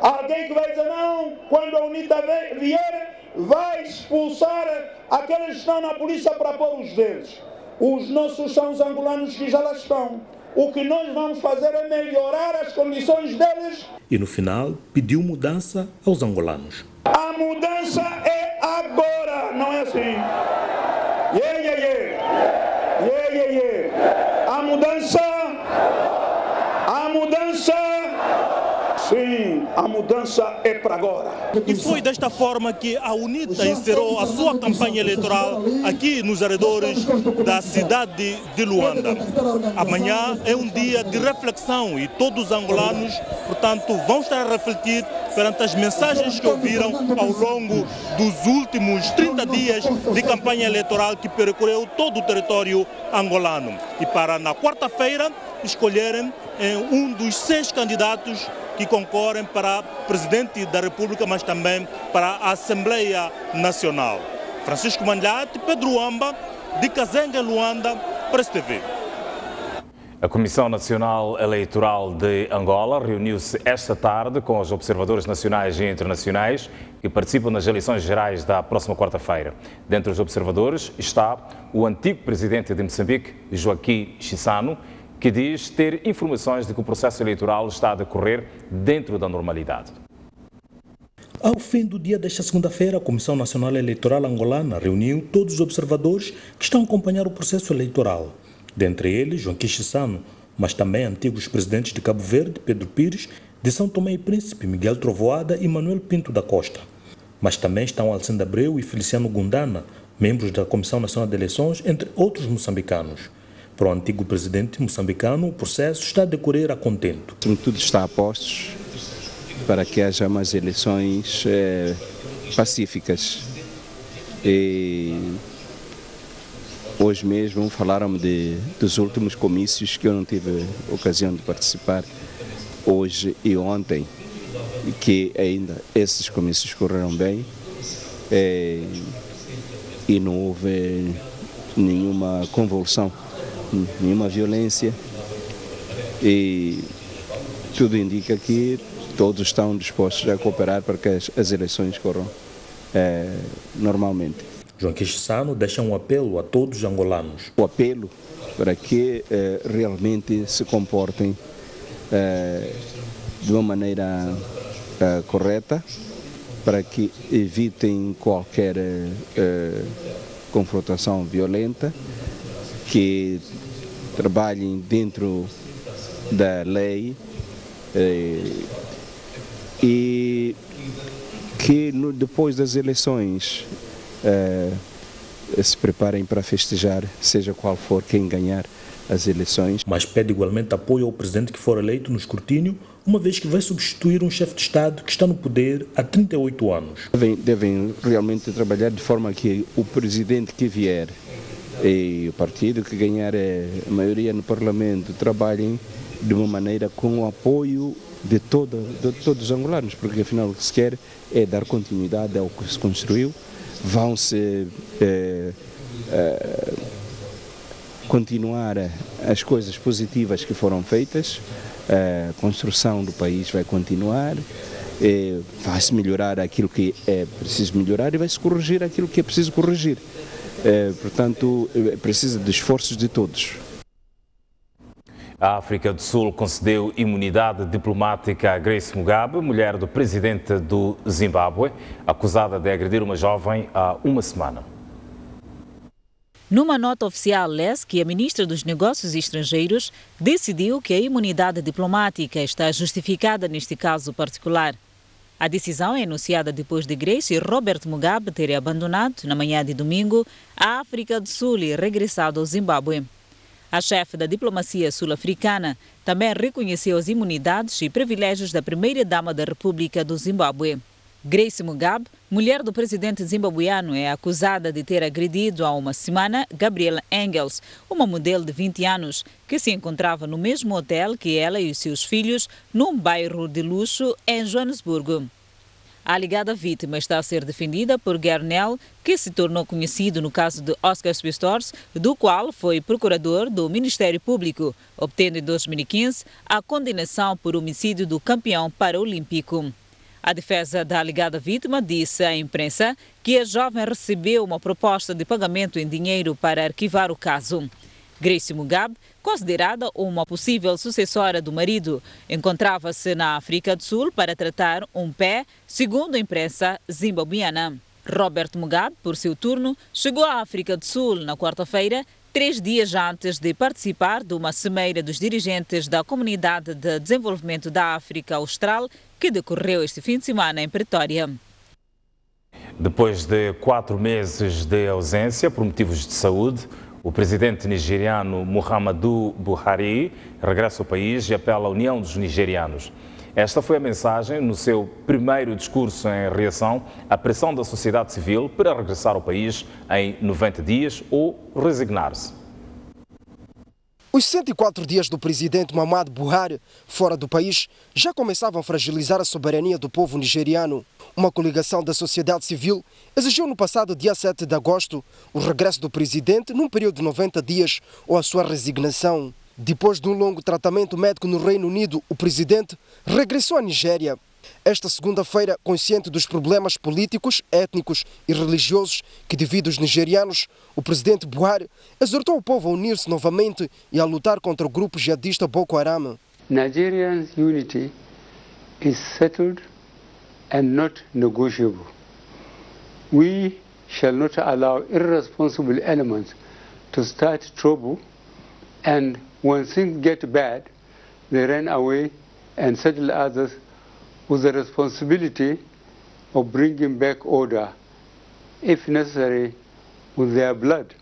Alguém que vai dizer não, quando a UNITA vier, vai expulsar aqueles que estão na polícia para pôr os deles. Os nossos são os angolanos que já lá estão. O que nós vamos fazer é melhorar as condições deles. E no final, pediu mudança aos angolanos. A mudança é agora, não é assim. Yeah, yeah, yeah. Yeah, yeah, yeah. A mudança, sim, a mudança é para agora. E foi desta forma que a UNITA encerrou a sua campanha eleitoral aqui nos arredores da cidade de Luanda. Amanhã é um dia de reflexão e todos os angolanos, portanto, vão estar a refletir perante as mensagens que ouviram ao longo dos últimos 30 dias de campanha eleitoral que percorreu todo o território angolano. E para na quarta-feira escolherem um dos 6 candidatos que concorrem para presidente da República, mas também para a Assembleia Nacional. Francisco Manlate, Pedro Amba, de Kazenga, Luanda, para a TV. A Comissão Nacional Eleitoral de Angola reuniu-se esta tarde com os observadores nacionais e internacionais que participam nas eleições gerais da próxima quarta-feira. Dentre os observadores está o antigo presidente de Moçambique, Joaquim Chissano, que diz ter informações de que o processo eleitoral está a decorrer dentro da normalidade. Ao fim do dia desta segunda-feira, a Comissão Nacional Eleitoral Angolana reuniu todos os observadores que estão a acompanhar o processo eleitoral. Dentre eles, Joaquim Chissano, mas também antigos presidentes de Cabo Verde, Pedro Pires, de São Tomé e Príncipe, Miguel Trovoada e Manuel Pinto da Costa. Mas também estão Alcinde Abreu e Feliciano Gundana, membros da Comissão Nacional de Eleições, entre outros moçambicanos. Para o antigo presidente moçambicano, o processo está a decorrer a contento. Tudo está a postos para que haja umas eleições pacíficas. E hoje mesmo falaram dos últimos comícios que eu não tive ocasião de participar, hoje e ontem, que ainda esses comícios correram bem e não houve nenhuma convulsão, nenhuma violência, e tudo indica que todos estão dispostos a cooperar para que as eleições corram normalmente. Joaquim Chissano deixa um apelo a todos os angolanos. O apelo para que realmente se comportem de uma maneira correta, para que evitem qualquer confrontação violenta, que trabalhem dentro da lei e que depois das eleições se preparem para festejar, seja qual for quem ganhar as eleições. Mas pede igualmente apoio ao presidente que for eleito no escrutínio, uma vez que vai substituir um chefe de Estado que está no poder há 38 anos. Devem realmente trabalhar de forma que o presidente que vier e o partido que ganhar a maioria no Parlamento trabalhem de uma maneira com o apoio de todos os angolanos, porque afinal o que se quer é dar continuidade ao que se construiu. Vão-se continuar as coisas positivas que foram feitas, a construção do país vai continuar, vai-se melhorar aquilo que é preciso melhorar e vai-se corrigir aquilo que é preciso corrigir. Portanto, precisa de esforços de todos. A África do Sul concedeu imunidade diplomática a Grace Mugabe, mulher do presidente do Zimbábue, acusada de agredir uma jovem há uma semana. Numa nota oficial, que a ministra dos Negócios Estrangeiros decidiu que a imunidade diplomática está justificada neste caso particular. A decisão é anunciada depois de Grace e Robert Mugabe terem abandonado, na manhã de domingo, a África do Sul e regressado ao Zimbábue. A chefe da diplomacia sul-africana também reconheceu as imunidades e privilégios da primeira-dama da República do Zimbábue. Grace Mugabe, mulher do presidente zimbabuiano, é acusada de ter agredido há uma semana Gabriela Engels, uma modelo de 20 anos, que se encontrava no mesmo hotel que ela e os seus filhos, num bairro de luxo em Joanesburgo. A alegada vítima está a ser defendida por Gernel, que se tornou conhecido no caso de Oscar Pistorius, do qual foi procurador do Ministério Público, obtendo em 2015 a condenação por homicídio do campeão paraolímpico. A defesa da alegada vítima disse à imprensa que a jovem recebeu uma proposta de pagamento em dinheiro para arquivar o caso. Grace Mugabe, considerada uma possível sucessora do marido, encontrava-se na África do Sul para tratar um pé, segundo a imprensa zimbabuiana. Robert Mugabe, por seu turno, chegou à África do Sul na quarta-feira, 3 dias antes de participar de uma cimeira dos dirigentes da Comunidade de Desenvolvimento da África Austral, que decorreu este fim de semana em Pretória. Depois de 4 meses de ausência por motivos de saúde, o presidente nigeriano Muhammadu Buhari regressa ao país e apela à união dos nigerianos. Esta foi a mensagem no seu primeiro discurso em reação à pressão da sociedade civil para regressar ao país em 90 dias ou resignar-se. Os 104 dias do presidente Muhammadu Buhari fora do país já começavam a fragilizar a soberania do povo nigeriano. Uma coligação da sociedade civil exigiu no passado dia 7 de agosto o regresso do presidente num período de 90 dias ou a sua resignação. Depois de um longo tratamento médico no Reino Unido, o presidente regressou à Nigéria. Esta segunda-feira, consciente dos problemas políticos, étnicos e religiosos que dividem os nigerianos, o presidente Buhari exortou o povo a unir-se novamente e a lutar contra o grupo jihadista Boko Haram. Nigerians' unity is settled and not negotiable. We shall not allow irresponsible elements to start trouble, and when things get bad, they run away and settle others with the responsibility of bringing back order, if necessary, with their blood.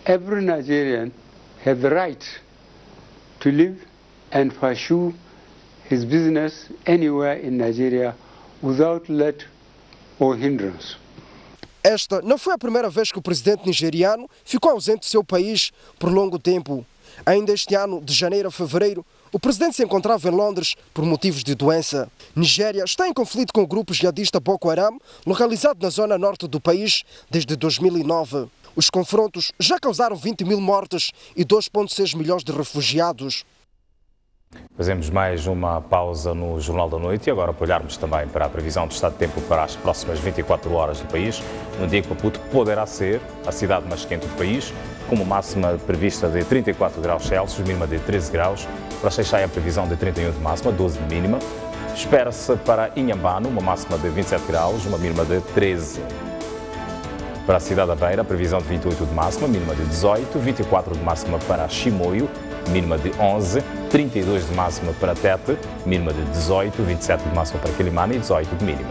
Every Nigerian has the right to live and pursue his business anywhere in Nigeria without let or hindrance. Esta não foi a primeira vez que o presidente nigeriano ficou ausente do seu país por longo tempo. Ainda este ano, de janeiro a fevereiro, o presidente se encontrava em Londres por motivos de doença. Nigéria está em conflito com o grupo jihadista Boko Haram, localizado na zona norte do país desde 2009. Os confrontos já causaram 20 mil mortes e 2,6 milhões de refugiados. Fazemos mais uma pausa no Jornal da Noite e agora para olharmos também para a previsão do estado de tempo para as próximas 24 horas do país. No dia que Maputo poderá ser a cidade mais quente do país, com uma máxima prevista de 34 graus Celsius, mínima de 13 graus. Para Xai-Xai a previsão de 31 de máxima, 12 de mínima. Espera-se para Inhambane uma máxima de 27 graus, uma mínima de 13. Para a cidade da Beira, a previsão de 28 de máxima, mínima de 18, 24 de máxima para Chimoio, mínima de 11, 32 de máxima para Tete, mínima de 18, 27 de máxima para Quelimane e 18 de mínima.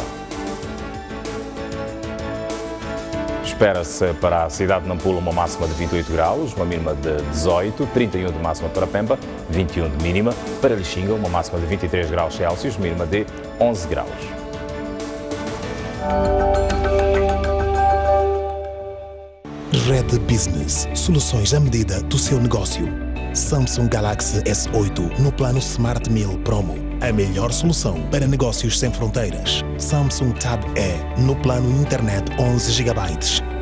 Espera-se para a cidade de Nampula uma máxima de 28 graus, uma mínima de 18, 31 de máxima para Pemba, 21 de mínima. Para Lixinga, uma máxima de 23 graus Celsius, mínima de 11 graus. Red Business, soluções à medida do seu negócio. Samsung Galaxy S8 no plano Smart Meal Promo. A melhor solução para negócios sem fronteiras. Samsung Tab E no plano internet 11 GB.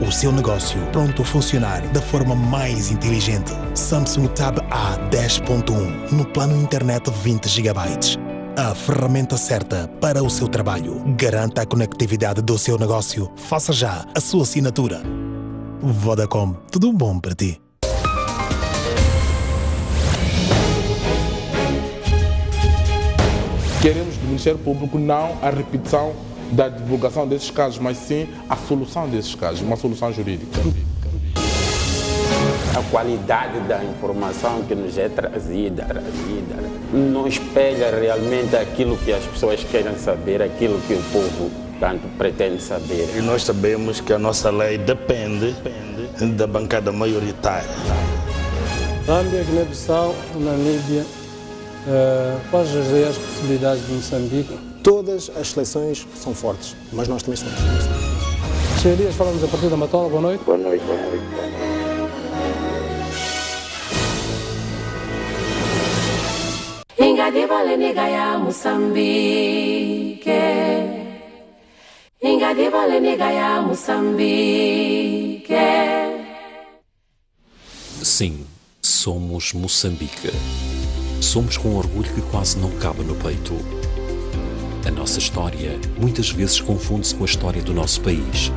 O seu negócio pronto a funcionar da forma mais inteligente. Samsung Tab A 10.1 no plano internet 20 GB. A ferramenta certa para o seu trabalho. Garanta a conectividade do seu negócio. Faça já a sua assinatura. Vodacom, tudo bom para ti? Queremos do Ministério Público não a repetição da divulgação desses casos, mas sim a solução desses casos, uma solução jurídica. A qualidade da informação que nos é trazida não espelha realmente aquilo que as pessoas querem saber, aquilo que o povo tanto pretende saber. E nós sabemos que a nossa lei depende da bancada maioritária. Zâmbia, Guiné-Bissau, Namíbia, quais as reais possibilidades de Moçambique? Todas as seleções são fortes, mas nós também somos. Cheio Dias, falamos a partir da Matola, boa noite. Boa noite, boa noite. Ingadiba lenegaya Moçambique. Ingadiba lenegaya Moçambique. Sim, somos Moçambique. Somos com orgulho que quase não cabe no peito. A nossa história muitas vezes confunde-se com a história do nosso país.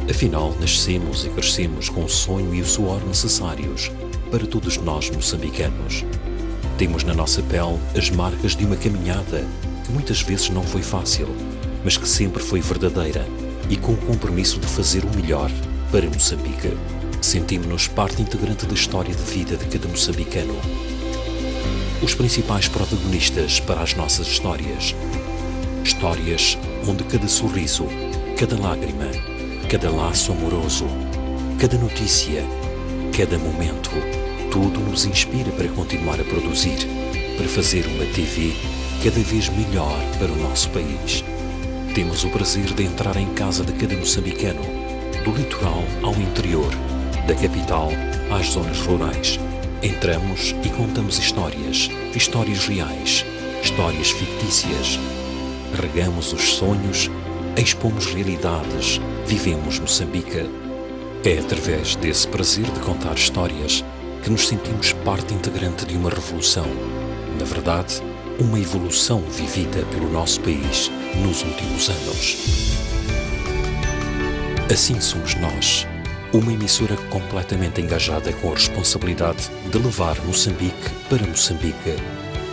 Afinal, nascemos e crescemos com o sonho e o suor necessários para todos nós moçambicanos. Temos na nossa pele as marcas de uma caminhada que muitas vezes não foi fácil, mas que sempre foi verdadeira e com o compromisso de fazer o melhor para Moçambique. Sentimos-nos parte integrante da história de vida de cada moçambicano. Os principais protagonistas para as nossas histórias. Histórias onde cada sorriso, cada lágrima, cada laço amoroso, cada notícia, cada momento, tudo nos inspira para continuar a produzir, para fazer uma TV cada vez melhor para o nosso país. Temos o prazer de entrar em casa de cada moçambicano, do litoral ao interior, da capital às zonas rurais. Entramos e contamos histórias, histórias reais, histórias fictícias. Regamos os sonhos, expomos realidades, vivemos Moçambique. É através desse prazer de contar histórias que nos sentimos parte integrante de uma revolução. Na verdade, uma evolução vivida pelo nosso país nos últimos anos. Assim somos nós. Uma emissora completamente engajada com a responsabilidade de levar Moçambique para Moçambique,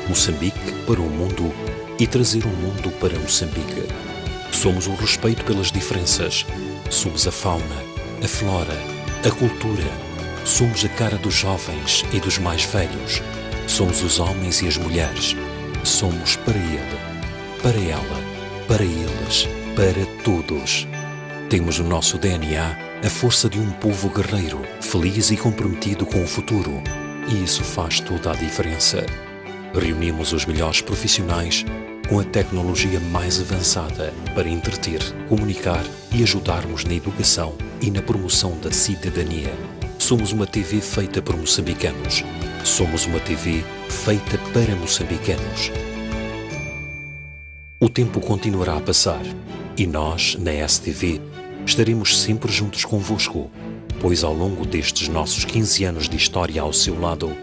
Moçambique para o mundo e trazer o mundo para Moçambique. Somos o respeito pelas diferenças, somos a fauna, a flora, a cultura, somos a cara dos jovens e dos mais velhos, somos os homens e as mulheres, somos para ele, para ela, para eles, para todos. Temos no nosso DNA a força de um povo guerreiro, feliz e comprometido com o futuro. E isso faz toda a diferença. Reunimos os melhores profissionais com a tecnologia mais avançada para entreter, comunicar e ajudarmos na educação e na promoção da cidadania. Somos uma TV feita por moçambicanos. Somos uma TV feita para moçambicanos. O tempo continuará a passar e nós, na STV, estaremos sempre juntos convosco, pois ao longo destes nossos 15 anos de história ao seu lado,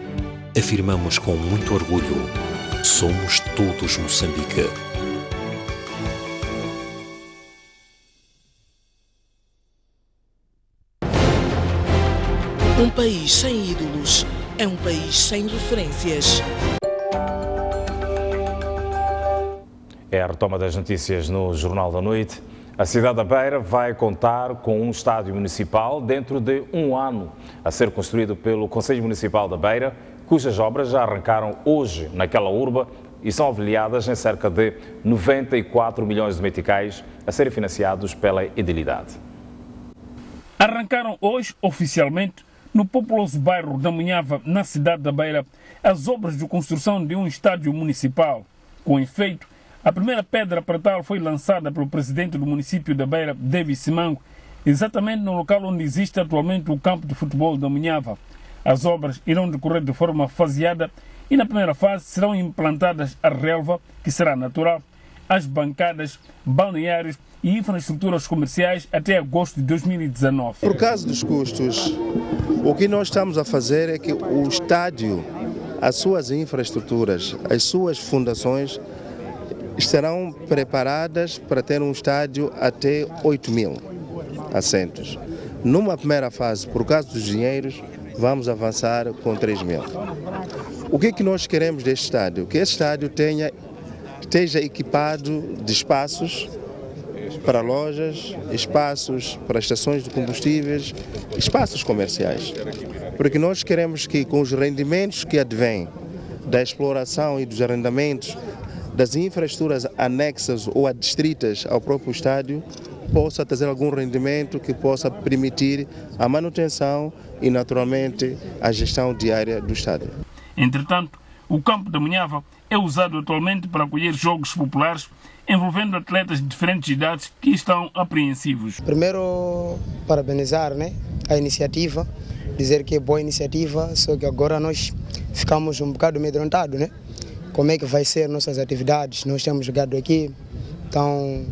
afirmamos com muito orgulho, somos todos Moçambique. Um país sem ídolos é um país sem referências. É a retoma das notícias no Jornal da Noite. A cidade da Beira vai contar com um estádio municipal dentro de um ano, a ser construído pelo Conselho Municipal da Beira, cujas obras já arrancaram hoje naquela urba e são avaliadas em cerca de 94 milhões de meticais a serem financiados pela edilidade. Arrancaram hoje, oficialmente, no populoso bairro da Munhava, na cidade da Beira, as obras de construção de um estádio municipal. Com efeito, a primeira pedra para tal foi lançada pelo presidente do município da Beira, David Simango, exatamente no local onde existe atualmente o campo de futebol da Munhava. As obras irão decorrer de forma faseada e na primeira fase serão implantadas a relva, que será natural, as bancadas, balneários e infraestruturas comerciais até agosto de 2019. Por causa dos custos, o que nós estamos a fazer é que o estádio, as suas infraestruturas, as suas fundações estarão preparadas para ter um estádio até 8.000 assentos. Numa primeira fase, por causa dos dinheiros, vamos avançar com 3.000. O que é que nós queremos deste estádio? Que este estádio esteja equipado de espaços para lojas, espaços para estações de combustíveis, espaços comerciais. Porque nós queremos que com os rendimentos que advêm da exploração e dos arrendamentos das infraestruturas anexas ou adstritas ao próprio estádio, possa trazer algum rendimento que possa permitir a manutenção e, naturalmente, a gestão diária do estádio. Entretanto, o campo da Munhava é usado atualmente para acolher jogos populares envolvendo atletas de diferentes idades que estão apreensivos. Primeiro, parabenizar a iniciativa, dizer que é boa iniciativa, só que agora nós ficamos um bocado amedrontados, Como é que vai ser nossas atividades? Nós temos jogado aqui, então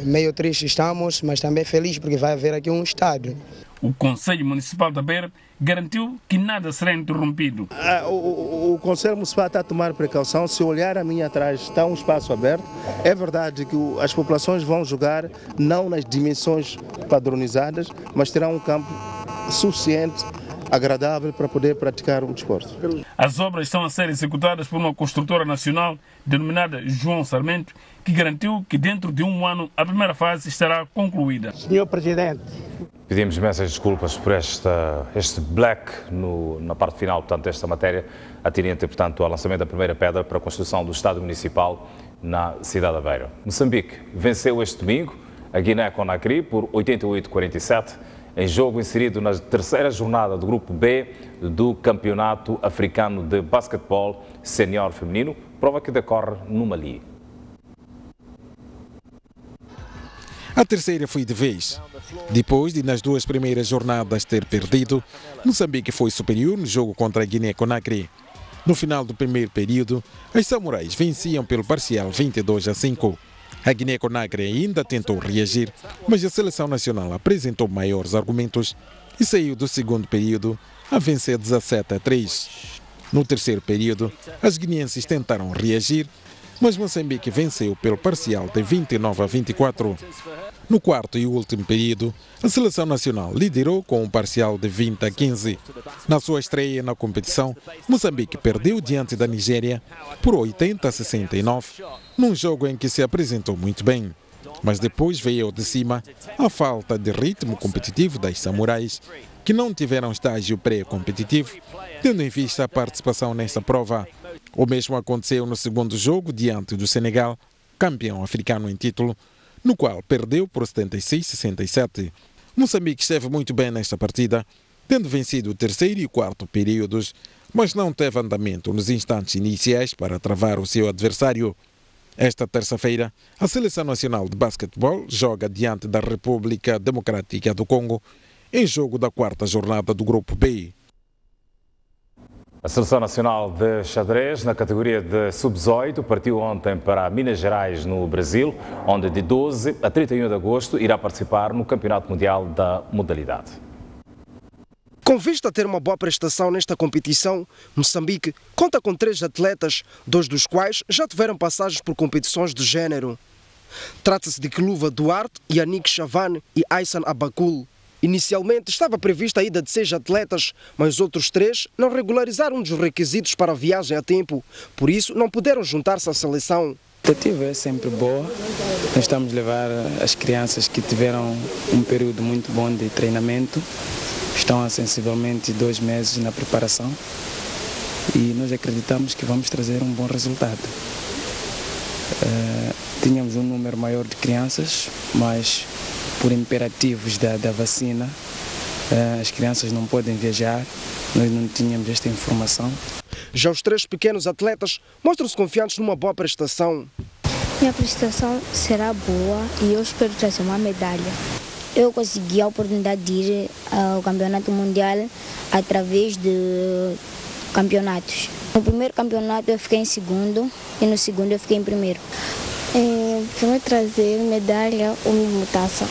meio triste estamos, mas também feliz porque vai haver aqui um estádio. O Conselho Municipal da Beira garantiu que nada será interrompido. O Conselho Municipal está a tomar precaução. Se olhar a mim atrás, está um espaço aberto. É verdade que as populações vão jogar não nas dimensões padronizadas, mas terão um campo suficiente, agradável para poder praticar o desporto. As obras estão a ser executadas por uma construtora nacional denominada João Sarmento, que garantiu que dentro de um ano a primeira fase estará concluída. Senhor Presidente, pedimos imensas desculpas por este black na parte final, portanto, desta matéria, atinente, portanto, ao lançamento da primeira pedra para a construção do Estádio Municipal na cidade da Beira. Moçambique venceu este domingo a Guiné-Conakry por 88-47, em jogo inserido na terceira jornada do Grupo B do Campeonato Africano de Basquetebol Sénior Feminino, prova que decorre no Mali. A terceira foi de vez. Depois de nas duas primeiras jornadas ter perdido, Moçambique foi superior no jogo contra a Guiné-Conakry. No final do primeiro período, as samurais venciam pelo parcial 22-5. A Guiné-Conakry ainda tentou reagir, mas a seleção nacional apresentou maiores argumentos e saiu do segundo período a vencer 17-3. No terceiro período, as guineenses tentaram reagir, mas Moçambique venceu pelo parcial de 29-24. No quarto e último período, a seleção nacional liderou com um parcial de 20-15. Na sua estreia na competição, Moçambique perdeu diante da Nigéria por 80-69, num jogo em que se apresentou muito bem. Mas depois veio de cima a falta de ritmo competitivo das samurais, que não tiveram estágio pré-competitivo, tendo em vista a participação nesta prova. O mesmo aconteceu no segundo jogo diante do Senegal, campeão africano em título, no qual perdeu por 76-67. Moçambique esteve muito bem nesta partida, tendo vencido o terceiro e quarto períodos, mas não teve andamento nos instantes iniciais para travar o seu adversário. Esta terça-feira, a Seleção Nacional de Basquetebol joga diante da República Democrática do Congo, em jogo da quarta jornada do Grupo B. A Seleção Nacional de Xadrez, na categoria de sub-18, partiu ontem para Minas Gerais, no Brasil, onde de 12 a 31 de agosto irá participar no Campeonato Mundial da modalidade. Com vista a ter uma boa prestação nesta competição, Moçambique conta com 3 atletas, 2 dos quais já tiveram passagens por competições do género. Trata-se de Kiluva Duarte, Yannick Chavan e Aysan Abacul. Inicialmente estava prevista a ida de 6 atletas, mas outros 3 não regularizaram os requisitos para a viagem a tempo, por isso não puderam juntar-se à seleção. A expectativa é sempre boa, nós estamos a levar as crianças que tiveram um período muito bom de treinamento, estão há sensivelmente 2 meses na preparação e nós acreditamos que vamos trazer um bom resultado. Tínhamos um número maior de crianças, mas por imperativos da vacina, as crianças não podem viajar, nós não tínhamos esta informação. Já os 3 pequenos atletas mostram-se confiantes numa boa prestação. Minha prestação será boa e eu espero trazer uma medalha. Eu consegui a oportunidade de ir ao Campeonato Mundial através de campeonatos. No primeiro campeonato eu fiquei em segundo e no segundo eu fiquei em primeiro. Vou trazer medalha ou mesmo taça.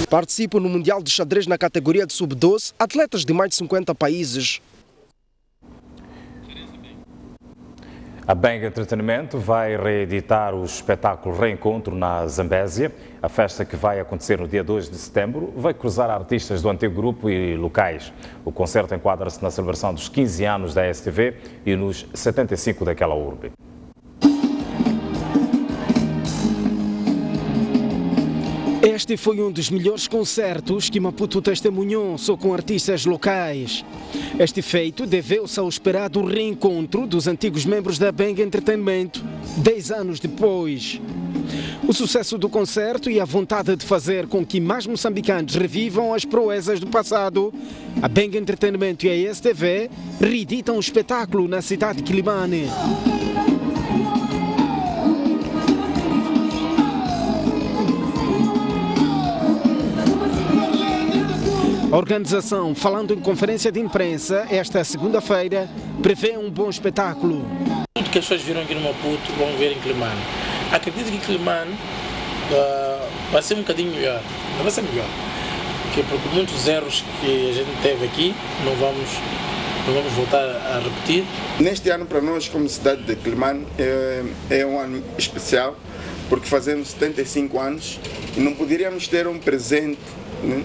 Participam no Mundial de Xadrez na categoria de sub-12 atletas de mais de 50 países. A Bang Entretenimento vai reeditar o espetáculo Reencontro na Zambésia. A festa, que vai acontecer no dia 2 de setembro, vai cruzar artistas do antigo grupo e locais. O concerto enquadra-se na celebração dos 15 anos da STV e nos 75 daquela urbe. Este foi um dos melhores concertos que Maputo testemunhou, só com artistas locais. Este feito deveu-se ao esperado reencontro dos antigos membros da Bang Entretenimento, 10 anos depois. O sucesso do concerto e a vontade de fazer com que mais moçambicanos revivam as proezas do passado, a Bang Entretenimento e a STV reeditam o espetáculo na cidade de Quilimane. A organização, falando em conferência de imprensa esta segunda-feira, prevê um bom espetáculo. Tudo que as pessoas viram aqui no Maputo vão ver em Quilimane. Acredito que Quilimane vai ser um bocadinho melhor, não vai ser melhor, porque muitos erros que a gente teve aqui não vamos voltar a repetir. Neste ano, para nós, como cidade de Quilimane, é um ano especial, porque fazemos 75 anos e não poderíamos ter um presente, né,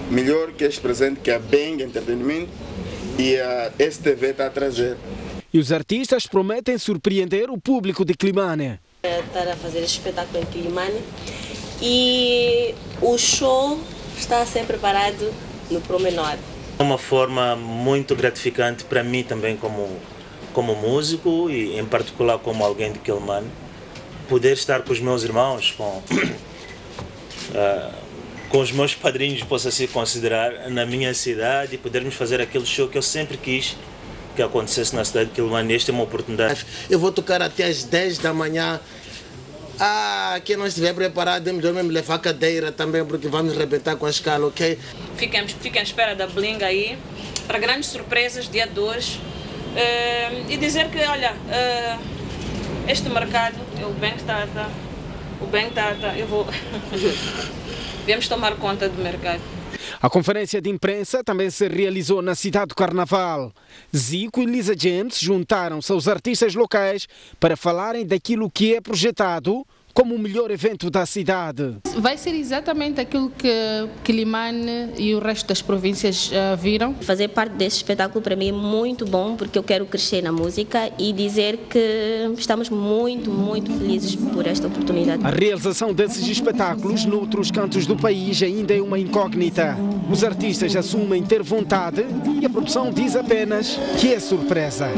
melhor que este presente que a Bang Entretenimento e a STV está a trazer. E os artistas prometem surpreender o público de Quilimane. Estar a fazer este espetáculo em Quilimane e o show está a ser preparado no Promenor. É uma forma muito gratificante para mim também como músico e em particular como alguém de Quilimane, poder estar com os meus irmãos, com os meus padrinhos, posso assim considerar, na minha cidade e podermos fazer aquele show que eu sempre quis que acontecesse na cidade de Quilimane. Esta é uma oportunidade. Eu vou tocar até às 10 da manhã. Quem não estiver preparado, devemos mesmo levar a cadeira também, porque vamos arrebentar com a escala, ok? Fiquem à espera da Bling aí, para grandes surpresas, dia 2. E dizer que, olha, este mercado, o Bang eu vou... Devemos tomar conta do mercado. A conferência de imprensa também se realizou na cidade do Carnaval. Zico e Lisa James juntaram-se aos artistas locais para falarem daquilo que é projetado como o melhor evento da cidade. Vai ser exatamente aquilo que Quilimane e o resto das províncias viram. Fazer parte desse espetáculo para mim é muito bom, porque eu quero crescer na música e dizer que estamos muito, muito felizes por esta oportunidade. A realização desses espetáculos noutros cantos do país ainda é uma incógnita. Os artistas assumem ter vontade e a produção diz apenas que é surpresa.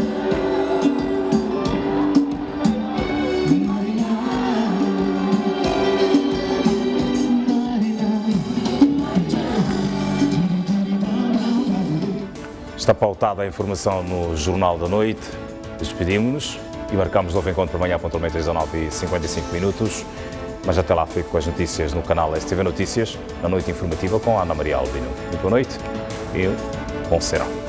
Está pautada a informação no Jornal da Noite. Despedimos-nos e marcamos novo encontro para amanhã, pontualmente às 19h55. Mas até lá fico com as notícias no canal STV Notícias, na noite informativa com a Ana Maria Albino. Muito boa noite e bom serão.